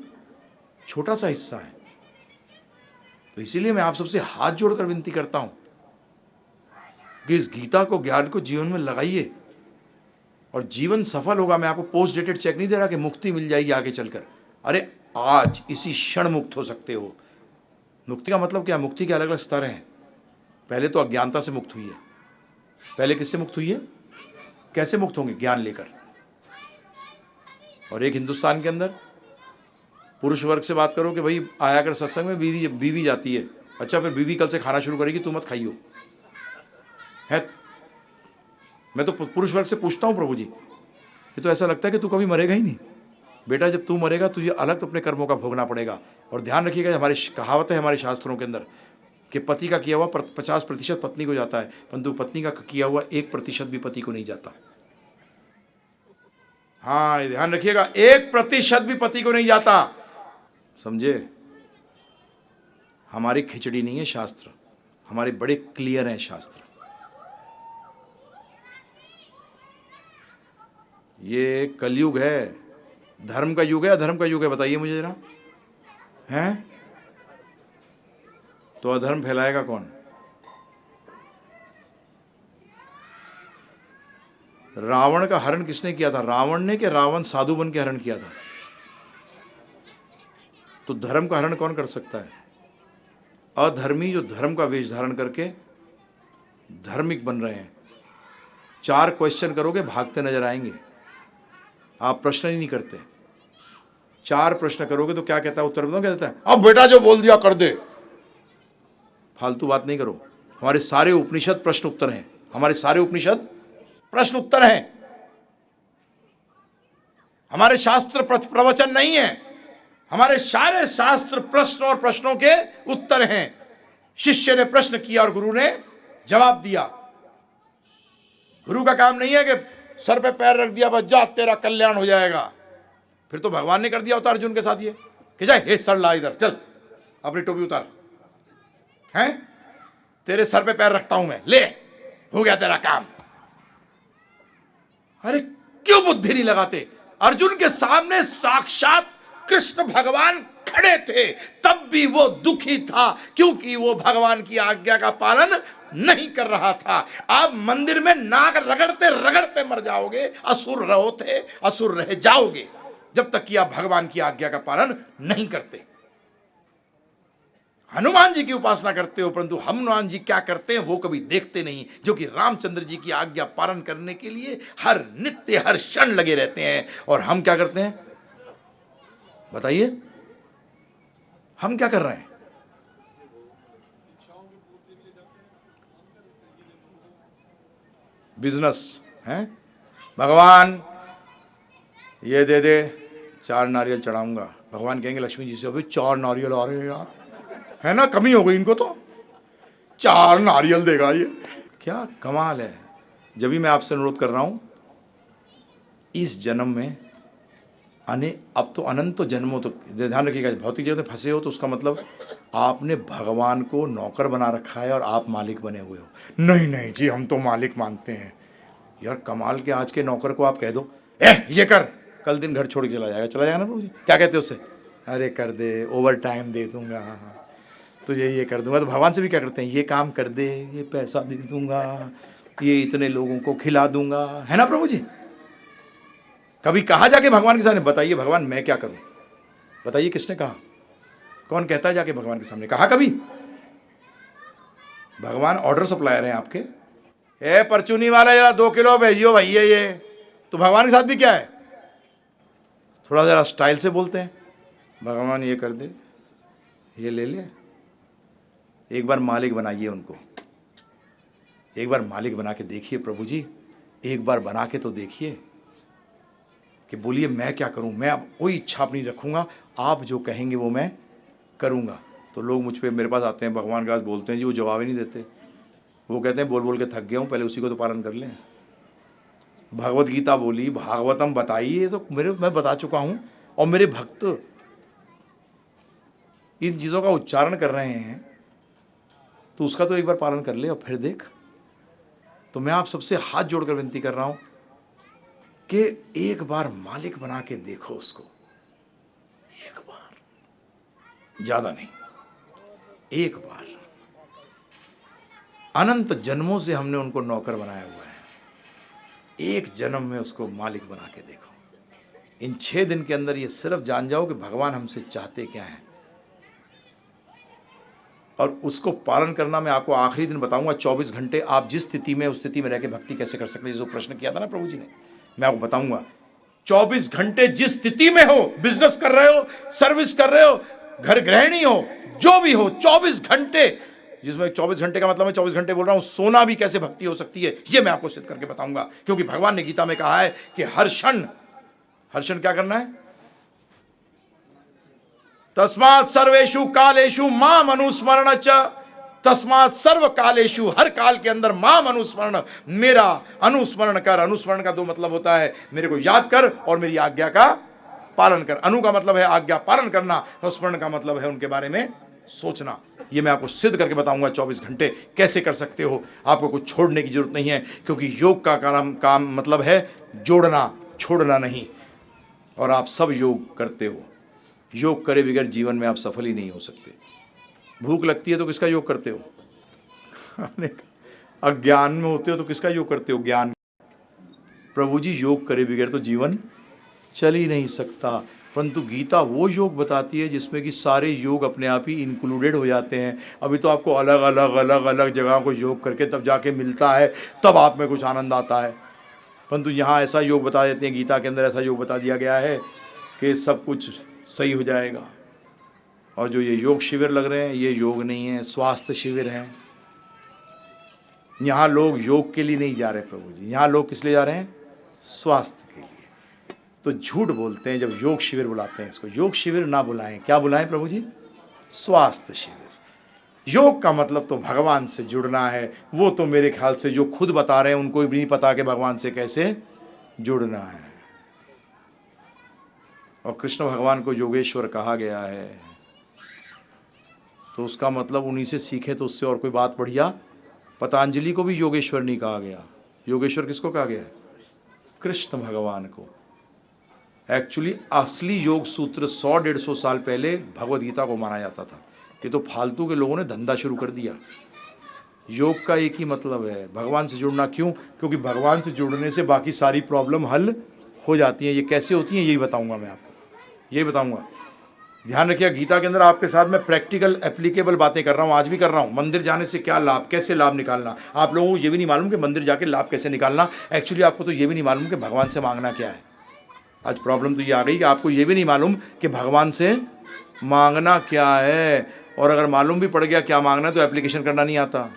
छोटा सा हिस्सा है। तो इसीलिए मैं आप सबसे हाथ जोड़कर विनती करता हूं कि इस गीता को, ज्ञान को जीवन में लगाइए और जीवन सफल होगा। मैं आपको पोस्ट डेटेड चेक नहीं दे रहा कि मुक्ति मिल जाएगी आगे चलकर। अरे आज इसी क्षण मुक्त हो सकते हो। मुक्ति का मतलब क्या? मुक्ति के अलग अलग स्तर हैं। पहले तो अज्ञानता से मुक्त हुई है। पहले किससे मुक्त हुई है? कैसे मुक्त होंगे? ज्ञान लेकर। और एक हिंदुस्तान के अंदर पुरुष वर्ग से बात करो कि भाई आया कर सत्संग में, बीवी जाती है। अच्छा, फिर बीवी कल से खाना शुरू करेगी, तू मत खाइयो है। मैं तो पुरुष वर्ग से पूछता हूं, प्रभु जी ये तो ऐसा लगता है कि तू कभी मरेगा ही नहीं। बेटा जब तू मरेगा तुझे अलग तो अपने कर्मों का भोगना पड़ेगा। और ध्यान रखिएगा, हमारी कहावत है हमारे शास्त्रों के अंदर कि पति का किया हुआ 50% पत्नी को जाता है, परंतु पत्नी का किया हुआ 1% भी पति को नहीं जाता। हाँ, ध्यान रखिएगा, 1% भी पति को नहीं जाता। समझे? हमारी खिचड़ी नहीं है शास्त्र, हमारे बड़े क्लियर हैं शास्त्र। ये कलयुग है, धर्म का युग है, अधर्म का युग है? बताइए मुझे जरा, हैं? तो अधर्म फैलाएगा कौन? रावण का हरण किसने किया था? रावण ने कि रावण साधु बन के हरण किया था? तो धर्म का हरण कौन कर सकता है? अधर्मी जो धर्म का वेश धारण करके धार्मिक बन रहे हैं। 4 क्वेश्चन करोगे भागते नजर आएंगे। आप प्रश्न ही नहीं करते। 4 प्रश्न करोगे तो क्या कहता है? उत्तर बताओ, क्या देता है? अब बेटा जो बोल दिया कर दे। फालतू बात नहीं करो। हमारे सारे उपनिषद प्रश्न उत्तर हैं। हमारे सारे उपनिषद प्रश्न उत्तर हैं। हमारे शास्त्र प्रवचन नहीं है, हमारे सारे शास्त्र प्रश्न और प्रश्नों के उत्तर हैं। शिष्य ने प्रश्न किया और गुरु ने जवाब दिया। गुरु का काम नहीं है कि सर पे पैर रख दिया बस जा तेरा कल्याण हो जाएगा। फिर तो भगवान ने कर दिया होता अर्जुन के साथ ये कि जाए, हे सर ला इधर, चल अपनी टोपी उतार, हैं तेरे सर पे पैर रखता हूं मैं, ले हो गया तेरा काम। अरे क्यों बुद्धि नहीं लगाते? अर्जुन के सामने साक्षात कृष्ण भगवान खड़े थे, तब भी वो दुखी था क्योंकि वो भगवान की आज्ञा का पालन नहीं कर रहा था। आप मंदिर में नाक रगड़ते रगड़ते मर जाओगे, असुर रहो थे, असुर रह जाओगे जब तक कि आप भगवान की आज्ञा का पालन नहीं करते। हनुमान जी की उपासना करते हो, परंतु हनुमान जी क्या करते हैं वो कभी देखते नहीं, जो कि रामचंद्र जी की आज्ञा पालन करने के लिए हर नित्य हर क्षण लगे रहते हैं। और हम क्या करते हैं बताइए? हम क्या कर रहे हैं? बिजनेस है। भगवान ये दे दे, 4 नारियल चढ़ाऊंगा। भगवान कहेंगे लक्ष्मी जी से, अभी 4 नारियल आ रहे हैं यार, है ना, कमी हो गई इनको, तो 4 नारियल देगा ये, क्या कमाल है। जब भी मैं आपसे अनुरोध कर रहा हूं, इस जन्म में अब तो अनंत जन्मों तो ध्यान रखिएगा, भौतिक जगत में फंसे हो तो उसका मतलब आपने भगवान को नौकर बना रखा है और आप मालिक बने हुए हो। नहीं नहीं जी, हम तो मालिक मानते हैं। यार कमाल के, आज के नौकर को आप कह दो ये कर, कल दिन घर छोड़ के चला जाएगा ना प्रभु जी। क्या कहते हो उससे? अरे कर दे, ओवर टाइम दे दूंगा, तुझे ये कर दूंगा। तो भगवान से भी क्या करते हैं? ये काम कर दे, ये पैसा दे दूंगा, ये इतने लोगों को खिला दूंगा, है ना प्रभु जी? कभी कहा जाके भगवान के सामने, बताइए भगवान मैं क्या करूं? बताइए किसने कहा? कौन कहता है जाके भगवान के सामने? कहा कभी? भगवान ऑर्डर सप्लायर हैं आपके। ए परचूनी वाला जरा 2 किलो भेजियो भैया ये। तो भगवान के साथ भी क्या है? थोड़ा जरा स्टाइल से बोलते हैं, भगवान ये कर दे, ये ले ले। एक बार मालिक बनाइए उनको, एक बार मालिक बना के देखिए प्रभु जी, एक बार बना के तो देखिए कि बोलिए मैं क्या करूं, मैं अब कोई इच्छा अपनी रखूंगा, आप जो कहेंगे वो मैं करूंगा। तो लोग मुझ पे मेरे पास आते हैं, भगवान के पास बोलते हैं जी, वो जवाब ही नहीं देते। वो कहते हैं बोल बोल के थक गया हूं, पहले उसी को तो पालन कर लें। भगवत गीता बोली, भागवतम बताई, ये तो मैं बता चुका हूं। और मेरे भक्त इन चीज़ों का उच्चारण कर रहे हैं, तो उसका तो एक बार पालन कर ले और फिर देख। तो मैं आप सबसे हाथ जोड़कर विनती कर रहा हूं कि एक बार मालिक बना के देखो उसको, एक बार, ज्यादा नहीं, एक बार। अनंत जन्मों से हमने उनको नौकर बनाया हुआ है, एक जन्म में उसको मालिक बना के देखो। इन 6 दिन के अंदर ये सिर्फ जान जाओ कि भगवान हमसे चाहते क्या हैं, और उसको पालन करना मैं आपको आखिरी दिन बताऊंगा। 24 घंटे आप जिस स्थिति में, उस स्थिति में रह के भक्ति कैसे कर सकते हैं, जो प्रश्न किया था ना प्रभु जी ने, मैं आपको बताऊंगा। 24 घंटे जिस स्थिति में हो, बिजनेस कर रहे हो, सर्विस कर रहे हो, घर गृहिणी हो, जो भी हो, 24 घंटे, जिसमें 24 घंटे का मतलब मैं 24 घंटे बोल रहा हूं, सोना भी कैसे भक्ति हो सकती है, ये मैं आपको सिद्ध करके बताऊंगा। क्योंकि भगवान ने गीता में कहा है कि हर क्षण क्या करना है, तस्मात् सर्वेषु कालेषु माम अनुस्मरण च, तस्मात् सर्व कालेषु, हर काल के अंदर माम अनुस्मरण, मेरा अनुस्मरण कर। अनुस्मरण का 2 मतलब होता है, मेरे को याद कर और मेरी आज्ञा का पालन कर। अनु का मतलब है आज्ञा पालन करना, स्मरण का मतलब है उनके बारे में सोचना। ये मैं आपको सिद्ध करके बताऊंगा 24 घंटे कैसे कर सकते हो। आपको कुछ छोड़ने की जरूरत नहीं है, क्योंकि योग का काम मतलब है जोड़ना, छोड़ना नहीं। और आप सब योग करते हो, योग करे बगैर जीवन में आप सफल ही नहीं हो सकते। भूख लगती है तो किसका योग करते हो? अज्ञान में होते हो तो किसका योग करते हो? ज्ञान। प्रभु जी योग करे बगैर तो जीवन चल ही नहीं सकता। परंतु गीता वो योग बताती है जिसमें कि सारे योग अपने आप ही इंक्लूडेड हो जाते हैं। अभी तो आपको अलग अलग जगह को योग करके तब जाके मिलता है, तब आप में कुछ आनंद आता है। परंतु यहाँ ऐसा योग बता देते हैं, गीता के अंदर ऐसा योग बता दिया गया है कि सब कुछ सही हो जाएगा। और जो ये योग शिविर लग रहे हैं, ये योग नहीं है, स्वास्थ्य शिविर हैं। यहाँ लोग योग के लिए नहीं जा रहे प्रभु जी, यहाँ लोग किस लिए जा रहे हैं? स्वास्थ्य के लिए। तो झूठ बोलते हैं जब योग शिविर बुलाते हैं इसको। योग शिविर ना बुलाएं, क्या बुलाएं प्रभु जी? स्वास्थ्य शिविर। योग का मतलब तो भगवान से जुड़ना है। वो तो मेरे ख्याल से जो खुद बता रहे हैं उनको भी नहीं पता कि भगवान से कैसे जुड़ना है। और कृष्ण भगवान को योगेश्वर कहा गया है, तो उसका मतलब उन्हीं से सीखे तो उससे और कोई बात बढ़िया। पतंजलि को भी योगेश्वर नहीं कहा गया। योगेश्वर किसको कहा गया? कृष्ण भगवान को। एक्चुअली असली योग सूत्र 100-150 साल पहले भगवद गीता को माना जाता था। ये तो फालतू के लोगों ने धंधा शुरू कर दिया। योग का एक ही मतलब है, भगवान से जुड़ना। क्यों? क्योंकि भगवान से जुड़ने से बाकी सारी प्रॉब्लम हल हो जाती हैं। ये कैसे होती हैं यही बताऊंगा मैं आपको, यही बताऊंगा। ध्यान रखिए, गीता के अंदर आपके साथ मैं प्रैक्टिकल एप्लीकेबल बातें कर रहा हूँ, आज भी कर रहा हूँ। मंदिर जाने से क्या लाभ, कैसे लाभ निकालना। आप लोगों को ये भी नहीं मालूम कि मंदिर जाके लाभ कैसे निकालना। एक्चुअली आपको तो ये भी नहीं मालूम कि भगवान से मांगना क्या है। आज प्रॉब्लम तो ये आ गई कि आपको ये भी नहीं मालूम कि भगवान से मांगना क्या है। और अगर मालूम भी पड़ गया क्या मांगना है तो एप्लीकेशन करना नहीं आता।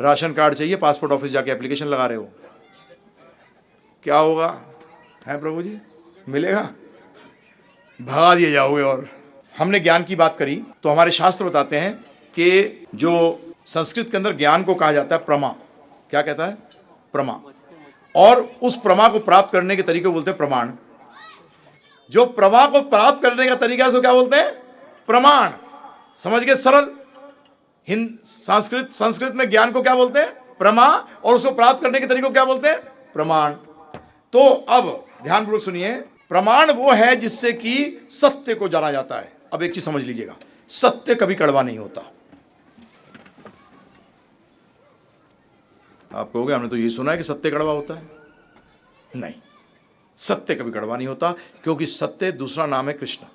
राशन कार्ड चाहिए, पासपोर्ट ऑफिस जाके एप्लीकेशन लगा रहे हो, क्या होगा? है प्रभु जी, मिलेगा? भगा दिए जाओगे। और हमने ज्ञान की बात करी तो हमारे शास्त्र बताते हैं कि जो संस्कृत के अंदर ज्ञान को कहा जाता है प्रमा। क्या कहता है? प्रमा। और उस प्रमा को प्राप्त करने के तरीके को बोलते हैं प्रमाण। जो प्रमा को प्राप्त करने का तरीका है उसको क्या बोलते हैं? प्रमाण। समझ गए? सरल। संस्कृत में ज्ञान को क्या बोलते हैं? प्रमा। और उसको प्राप्त करने के तरीके को क्या बोलते हैं? प्रमाण। तो अब ध्यानपूर्वक सुनिए, प्रमाण वो है जिससे कि सत्य को जाना जाता है। अब एक चीज समझ लीजिएगा, सत्य कभी कड़वा नहीं होता। आप कहोगे हमने तो ये सुना है कि सत्य कड़वा होता है। नहीं, सत्य कभी कड़वा नहीं होता, क्योंकि सत्य दूसरा नाम है कृष्ण।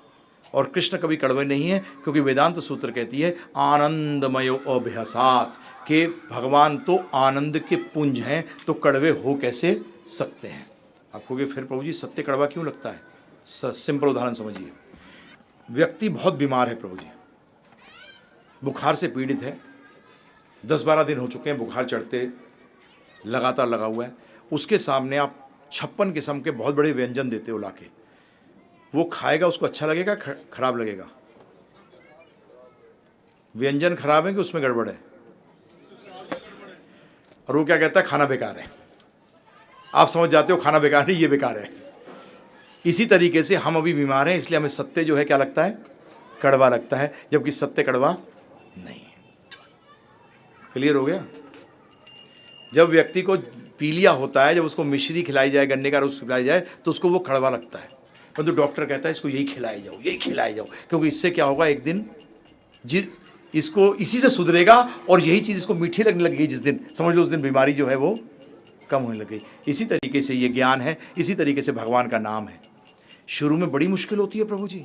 और कृष्ण कभी कड़वे नहीं है, क्योंकि वेदांत सूत्र कहती है आनंदमयो अभ्यासात, के भगवान तो आनंद के पुंज हैं, तो कड़वे हो कैसे सकते हैं। आप कहोगे फिर प्रभु जी सत्य कड़वा क्यों लगता है? सिंपल उदाहरण समझिए। व्यक्ति बहुत बीमार है प्रभु जी, बुखार से पीड़ित है, 10-12 दिन हो चुके हैं बुखार चढ़ते लगातार लगा हुआ है। उसके सामने आप 56 किस्म के बहुत बड़े व्यंजन देते हो लाके, वो खाएगा, उसको अच्छा लगेगा खराब लगेगा? व्यंजन खराब है कि उसमें गड़बड़ है? और वो क्या कहता है? खाना बेकार है। आप समझ जाते हो खाना बेकार नहीं, ये बेकार है। इसी तरीके से हम अभी बीमार हैं, इसलिए हमें सत्य जो है क्या लगता है? कड़वा लगता है, जबकि सत्य कड़वा नहीं है। क्लियर हो गया? जब व्यक्ति को पीलिया होता है, जब उसको मिश्री खिलाई जाए, गन्ने का रस खिलाई जाए, तो उसको वो कड़वा लगता है, परंतु डॉक्टर कहता है इसको यही खिलाए जाओ, यही खिलाए जाओ, क्योंकि इससे क्या होगा, एक दिन इसको इसी से सुधरेगा और यही चीज़ इसको मीठी लगने लगेगी, जिस दिन समझ लो उस दिन बीमारी जो है वो कम होने लगी। इसी तरीके से ये ज्ञान है, इसी तरीके से भगवान का नाम है। शुरू में बड़ी मुश्किल होती है प्रभु जी,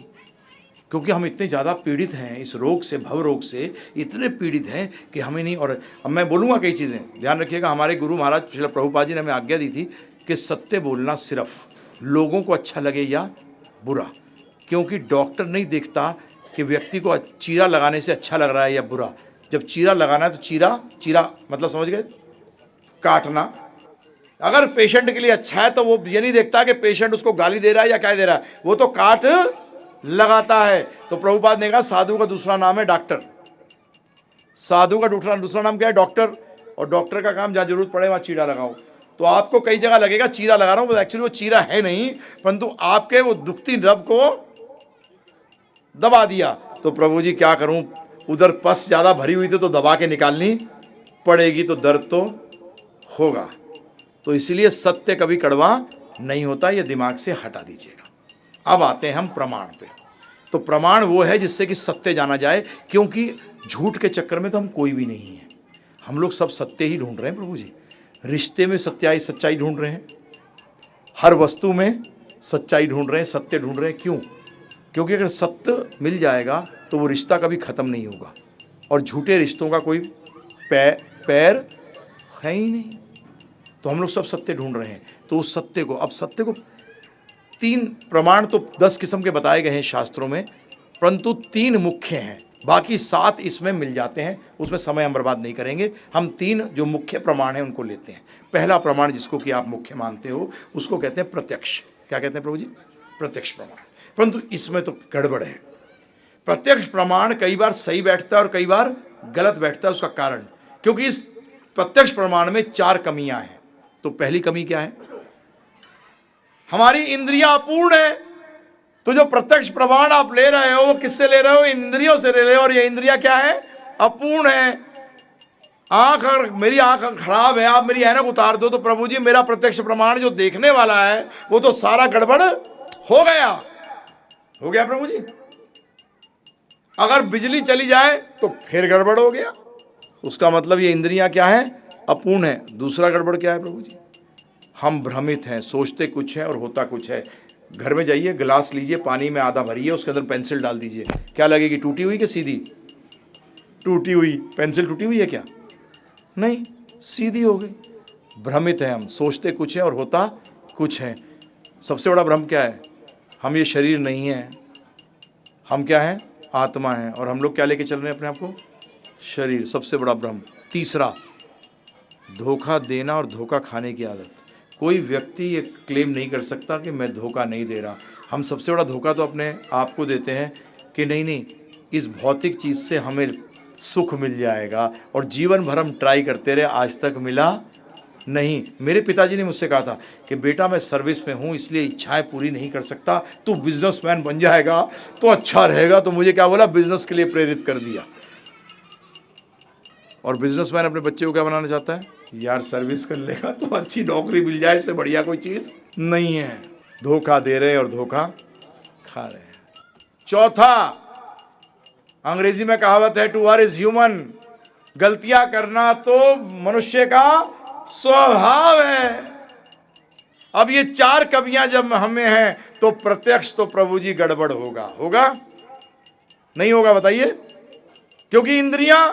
क्योंकि हम इतने ज़्यादा पीड़ित हैं इस रोग से, भव रोग से इतने पीड़ित हैं कि हमें नहीं। और अब मैं बोलूँगा कई चीज़ें, ध्यान रखिएगा। हमारे गुरु महाराज श्रील प्रभुपाद जी ने हमें आज्ञा दी थी कि सत्य बोलना, सिर्फ लोगों को अच्छा लगे या बुरा, क्योंकि डॉक्टर नहीं देखता कि व्यक्ति को चीरा लगाने से अच्छा लग रहा है या बुरा। जब चीरा लगाना है तो चीरा मतलब समझ गए, काटना। अगर पेशेंट के लिए अच्छा है तो वो ये नहीं देखता कि पेशेंट उसको गाली दे रहा है या क्या दे रहा है, वो तो काट लगाता है। तो प्रभुपाद ने कहा साधु का दूसरा नाम है डॉक्टर, साधु का दूसरा नाम क्या है, डॉक्टर। और डॉक्टर का काम जहाँ जरूरत पड़े वहाँ चीरा लगाओ। तो आपको कई जगह लगेगा चीरा लगा रहा हूँ, एक्चुअली वो चीरा है नहीं, परंतु आपके वो दुखती रब को दबा दिया। तो प्रभु जी क्या करूं, उधर पस ज़्यादा भरी हुई थी तो दबा के निकालनी पड़ेगी, तो दर्द तो होगा। तो इसलिए सत्य कभी कड़वा नहीं होता, ये दिमाग से हटा दीजिएगा। अब आते हैं हम प्रमाण पे। तो प्रमाण वो है जिससे कि सत्य जाना जाए, क्योंकि झूठ के चक्कर में तो हम कोई भी नहीं है। हम लोग सब सत्य ही ढूंढ रहे हैं प्रभु जी। रिश्ते में सच्चाई ढूंढ रहे हैं, हर वस्तु में सच्चाई ढूंढ रहे हैं, सत्य ढूंढ रहे हैं। क्यों? क्योंकि अगर सत्य मिल जाएगा तो वो रिश्ता कभी ख़त्म नहीं होगा, और झूठे रिश्तों का कोई पैर है ही नहीं। तो हम लोग सब सत्य ढूंढ रहे हैं। तो उस सत्य को, अब सत्य को 3 प्रमाण तो 10 किस्म के बताए गए हैं शास्त्रों में, परंतु 3 मुख्य हैं, बाकी 7 इसमें मिल जाते हैं। उसमें समय हम बर्बाद नहीं करेंगे। हम 3 जो मुख्य प्रमाण हैं उनको लेते हैं। पहला प्रमाण जिसको कि आप मुख्य मानते हो उसको कहते हैं प्रत्यक्ष। क्या कहते हैं प्रभु जी? प्रत्यक्ष प्रमाण। परंतु इसमें तो गड़बड़ है। प्रत्यक्ष प्रमाण कई बार सही बैठता है और कई बार गलत बैठता है। उसका कारण, क्योंकि इस प्रत्यक्ष प्रमाण में 4 कमियां हैं। तो पहली कमी क्या है? हमारी इंद्रियां अपूर्ण है। तो जो प्रत्यक्ष प्रमाण आप ले रहे हो वो किससे ले रहे हो? इंद्रियों से ले रहे हो, और ये इंद्रियां क्या है? अपूर्ण है। मेरी आंख खराब है, आप मेरी ऐनक उतार दो तो प्रभु जी मेरा प्रत्यक्ष प्रमाण जो देखने वाला है वो तो सारा गड़बड़ हो गया प्रभु जी। अगर बिजली चली जाए तो फिर गड़बड़ हो गया। उसका मतलब ये इंद्रियां क्या है? अपूर्ण है। दूसरा गड़बड़ क्या है प्रभु जी? हम भ्रमित हैं, सोचते कुछ है और होता कुछ है। घर में जाइए, गिलास लीजिए, पानी में आधा भरिए, उसके अंदर पेंसिल डाल दीजिए, क्या लगेगी? टूटी हुई कि सीधी? टूटी हुई। पेंसिल टूटी हुई है क्या? नहीं, सीधी हो गई। भ्रमित है हम, सोचते कुछ है और होता कुछ है। सबसे बड़ा भ्रम क्या है? हम ये शरीर नहीं है, हम क्या है? आत्मा है। और हम लोग क्या लेके चल रहे हैं अपने आप को? शरीर। सबसे बड़ा भ्रम। तीसरा, धोखा देना और धोखा खाने की आदत। कोई व्यक्ति ये क्लेम नहीं कर सकता कि मैं धोखा नहीं दे रहा। हम सबसे बड़ा धोखा तो अपने आप को देते हैं कि नहीं, इस भौतिक चीज़ से हमें सुख मिल जाएगा, और जीवन भर हम ट्राई करते रहे, आज तक मिला नहीं। मेरे पिताजी ने मुझसे कहा था कि बेटा मैं सर्विस में हूँ इसलिए इच्छाएं पूरी नहीं कर सकता, तू बिजनेसमैन बन जाएगा तो अच्छा रहेगा। तो मुझे क्या बोला? बिजनेस के लिए प्रेरित कर दिया। और बिजनेसमैन अपने बच्चे को क्या बनाना चाहता है? यार सर्विस कर लेगा तो अच्छी नौकरी मिल जाए, इससे बढ़िया कोई चीज़ नहीं है। धोखा दे रहे और धोखा खा रहे हैं। चौथा, अंग्रेजी में कहावत है टू आर इज ह्यूमन। गलतियां करना तो मनुष्य का स्वभाव है। अब ये 4 कमियां जब हमें हैं तो प्रत्यक्ष तो प्रभु जी गड़बड़ होगा नहीं होगा? बताइए। क्योंकि इंद्रियां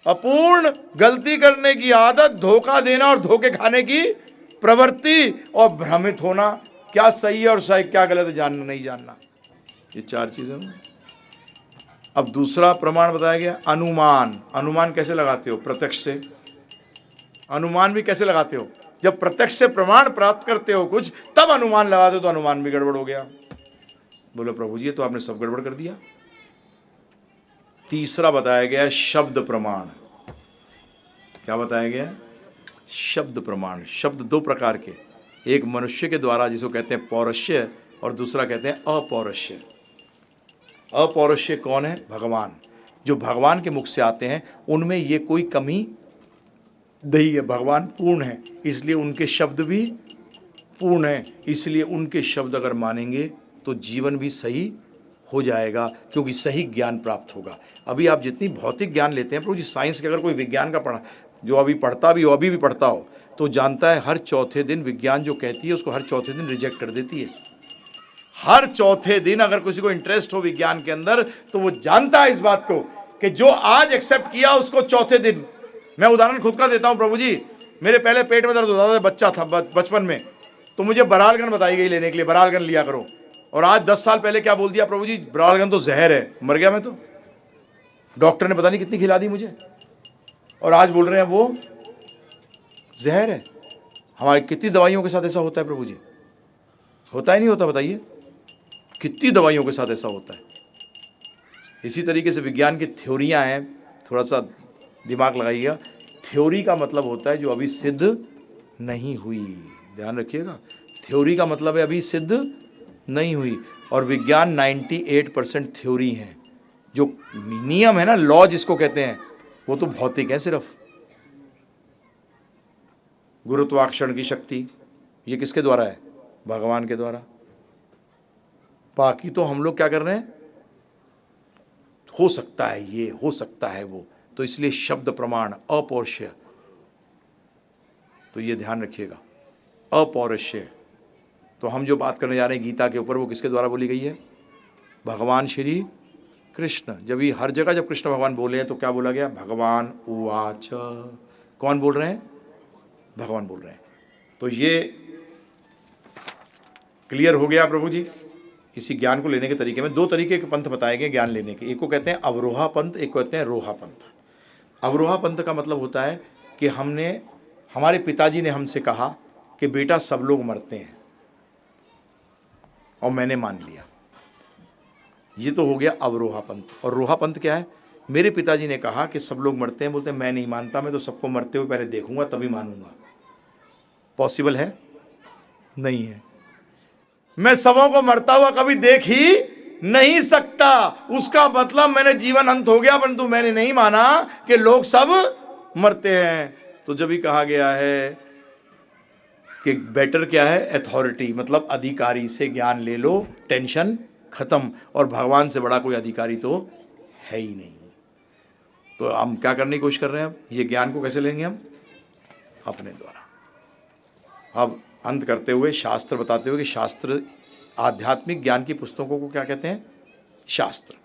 अपूर्ण, गलती करने की आदत, धोखा देना और धोखे खाने की प्रवृत्ति, और भ्रमित होना, क्या सही है और सही क्या गलत है जानना नहीं जानना, ये 4 चीजें। अब दूसरा प्रमाण बताया गया अनुमान। अनुमान कैसे लगाते हो? प्रत्यक्ष से। अनुमान भी कैसे लगाते हो? जब प्रत्यक्ष से प्रमाण प्राप्त करते हो कुछ, तब अनुमान लगाते हो, तो अनुमान भी गड़बड़ हो गया। बोलो प्रभु जी तो आपने सब गड़बड़ कर दिया। तीसरा बताया गया शब्द प्रमाण। क्या बताया गया? शब्द प्रमाण। शब्द 2 प्रकार के, एक मनुष्य के द्वारा जिसको कहते हैं पौरुष्य, और दूसरा कहते हैं अपौरुष्य। अपौरुष्य कौन है? भगवान। जो भगवान के मुख से आते हैं उनमें ये कोई कमी दही है। भगवान पूर्ण है, इसलिए उनके शब्द भी पूर्ण है, इसलिए उनके शब्द अगर मानेंगे तो जीवन भी सही हो जाएगा, क्योंकि सही ज्ञान प्राप्त होगा। अभी आप जितनी भौतिक ज्ञान लेते हैं प्रभु जी, साइंस के अगर कोई विज्ञान का पढ़ा जो अभी पढ़ता भी हो, अभी भी पढ़ता हो, तो जानता है हर चौथे दिन विज्ञान जो कहती है उसको हर चौथे दिन रिजेक्ट कर देती है। हर चौथे दिन अगर किसी को इंटरेस्ट हो विज्ञान के अंदर तो वो जानता है इस बात को कि जो आज एक्सेप्ट किया उसको चौथे दिन। मैं उदाहरण खुद का देता हूं प्रभु जी, मेरे पहले पेट में दर्द होता था, बच्चा था बचपन में, तो मुझे बरालगन बताई गई लेने के लिए, बरालगन लिया करो। और आज 10 साल पहले क्या बोल दिया प्रभु जी, बरालगन तो जहर है, मर गया मैं तो। डॉक्टर ने पता नहीं कितनी खिला दी मुझे, और आज बोल रहे हैं वो जहर है। हमारी कितनी दवाइयों के साथ ऐसा होता है प्रभु जी, होता ही नहीं होता? बताइए, कितनी दवाइयों के साथ ऐसा होता है। इसी तरीके से विज्ञान की थ्योरियां हैं, थोड़ा सा दिमाग लगाइएगा। थ्योरी का मतलब होता है जो अभी सिद्ध नहीं हुई, ध्यान रखिएगा। थ्योरी का मतलब है अभी सिद्ध नहीं हुई, और विज्ञान 98% थ्योरी है। जो नियम है ना, लॉ जिसको कहते हैं, वो तो भौतिक है सिर्फ। गुरुत्वाकर्षण की शक्ति, ये किसके द्वारा है? भगवान के द्वारा। बाकी तो हम लोग क्या कर रहे हैं, हो सकता है ये, हो सकता है वो। तो इसलिए शब्द प्रमाण अपौरुषेय, तो ये ध्यान रखिएगा, अपौरुषेय। तो हम जो बात करने जा रहे हैं गीता के ऊपर, वो किसके द्वारा बोली गई है? भगवान श्री कृष्ण। जब ये हर जगह जब कृष्ण भगवान बोले हैं तो क्या बोला गया? भगवान उवाच। कौन बोल रहे हैं? भगवान बोल रहे हैं। तो ये क्लियर हो गया प्रभु जी। इसी ज्ञान को लेने के तरीके में 2 तरीके के पंथ बताए गए ज्ञान लेने के। एक को कहते हैं अवरोहा पंथ, एक को कहते हैं रोहा पंथ। अवरोहा पंथ का मतलब होता है कि हमारे पिताजी ने हमसे कहा कि बेटा सब लोग मरते हैं, और मैंने मान लिया। ये तो हो गया अवरोहा पंथ। और रोहा पंथ क्या है? मेरे पिताजी ने कहा कि सब लोग मरते हैं, बोलते हैं मैं नहीं मानता, मैं तो सबको मरते हुए पहले देखूंगा तभी मानूंगा। पॉसिबल है? नहीं है। मैं सबों को मरता हुआ कभी देख ही नहीं सकता। उसका मतलब मैंने जीवन अंत हो गया, परंतु मैंने नहीं माना कि लोग सब मरते हैं। तो जब ही कहा गया है कि बेटर क्या है? अथॉरिटी, मतलब अधिकारी से ज्ञान ले लो, टेंशन खत्म। और भगवान से बड़ा कोई अधिकारी तो है ही नहीं। तो हम क्या करने की कोशिश कर रहे हैं? अब ये ज्ञान को कैसे लेंगे हम? अपने द्वारा। अब अंत करते हुए शास्त्र बताते हुए कि शास्त्र, आध्यात्मिक ज्ञान की पुस्तकों को क्या कहते हैं? शास्त्र।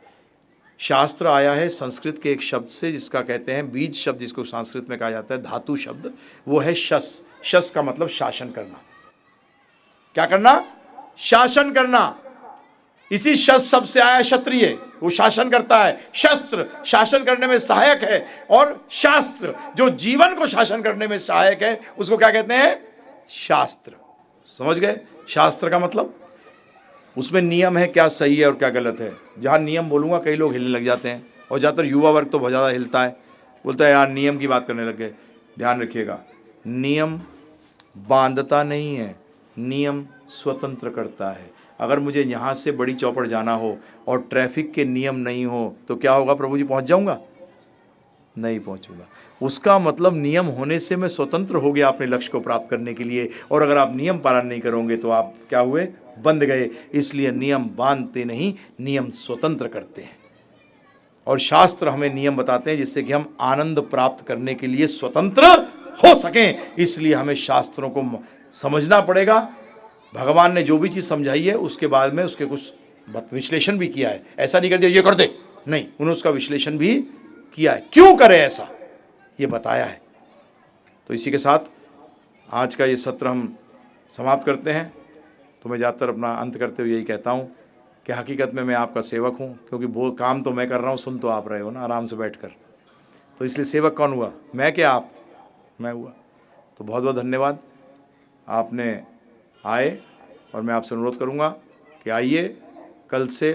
शास्त्र आया है संस्कृत के एक शब्द से जिसका कहते हैं बीज शब्द, जिसको संस्कृत में कहा जाता है धातु शब्द, वो है शस। शस का मतलब शासन करना। क्या करना? शासन करना। इसी शस शब्द से आया क्षत्रिय, वो शासन करता है। शस्त्र शासन करने में सहायक है, और शास्त्र जो जीवन को शासन करने में सहायक है, उसको क्या कहते हैं? शास्त्र। समझ गए? शास्त्र का मतलब उसमें नियम है, क्या सही है और क्या गलत है। जहाँ नियम बोलूँगा कई लोग हिलने लग जाते हैं, और ज़्यादातर युवा वर्ग तो बहुत ज़्यादा हिलता है, बोलता है यार नियम की बात करने लग गए। ध्यान रखिएगा, नियम बांधता नहीं है, नियम स्वतंत्र करता है। अगर मुझे यहाँ से बड़ी चौपड़ जाना हो और ट्रैफिक के नियम नहीं हो तो क्या होगा प्रभु जी? पहुँच जाऊँगा? नहीं पहुँचूंगा। उसका मतलब नियम होने से मैं स्वतंत्र हो गया अपने लक्ष्य को प्राप्त करने के लिए। और अगर आप नियम पालन नहीं करोगे तो आप क्या हुए? बंध गए। इसलिए नियम बांधते नहीं, नियम स्वतंत्र करते हैं। और शास्त्र हमें नियम बताते हैं जिससे कि हम आनंद प्राप्त करने के लिए स्वतंत्र हो सकें। इसलिए हमें शास्त्रों को समझना पड़ेगा। भगवान ने जो भी चीज़ समझाई है उसके बाद में उसके कुछ विश्लेषण भी किया है। ऐसा नहीं कर दिया ये कर दे, नहीं, उन्होंने उसका विश्लेषण भी किया है, क्यों करे ऐसा ये बताया है। तो इसी के साथ आज का ये सत्र हम समाप्त करते हैं। तो मैं ज़्यादातर अपना अंत करते हुए यही कहता हूँ कि हकीकत में मैं आपका सेवक हूँ, क्योंकि वो काम तो मैं कर रहा हूँ, सुन तो आप रहे हो ना आराम से बैठकर। तो इसलिए सेवक कौन हुआ? मैं क्या आप? मैं हुआ। तो बहुत बहुत धन्यवाद, आपने आए। और मैं आपसे अनुरोध करूँगा कि आइए, कल से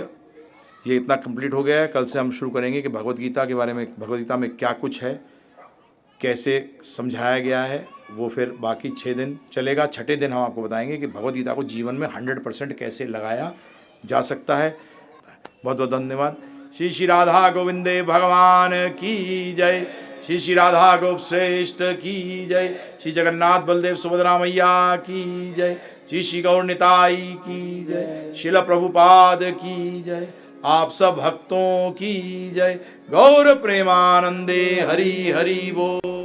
ये इतना कंप्लीट हो गया है, कल से हम शुरू करेंगे कि भगवद गीता के बारे में, भगवद गीता में क्या कुछ है, कैसे समझाया गया है, वो फिर बाकी 6 दिन चलेगा। 6ठे दिन हम आपको बताएंगे कि भगवद गीता को जीवन में 100% कैसे लगाया जा सकता है। बहुत बहुत धन्यवाद। श्री श्री राधा गोविंदे भगवान की जय। श्री श्री राधा गोप श्रेष्ठ की जय, श्री जगन्नाथ बलदेव सुभद्रा मैया की जय, श्री श्री गौर निताई की जय, शिल प्रभुपाद की जय, आप सब भक्तों की जय। गौर प्रेमानंदे हरि हरि बोल।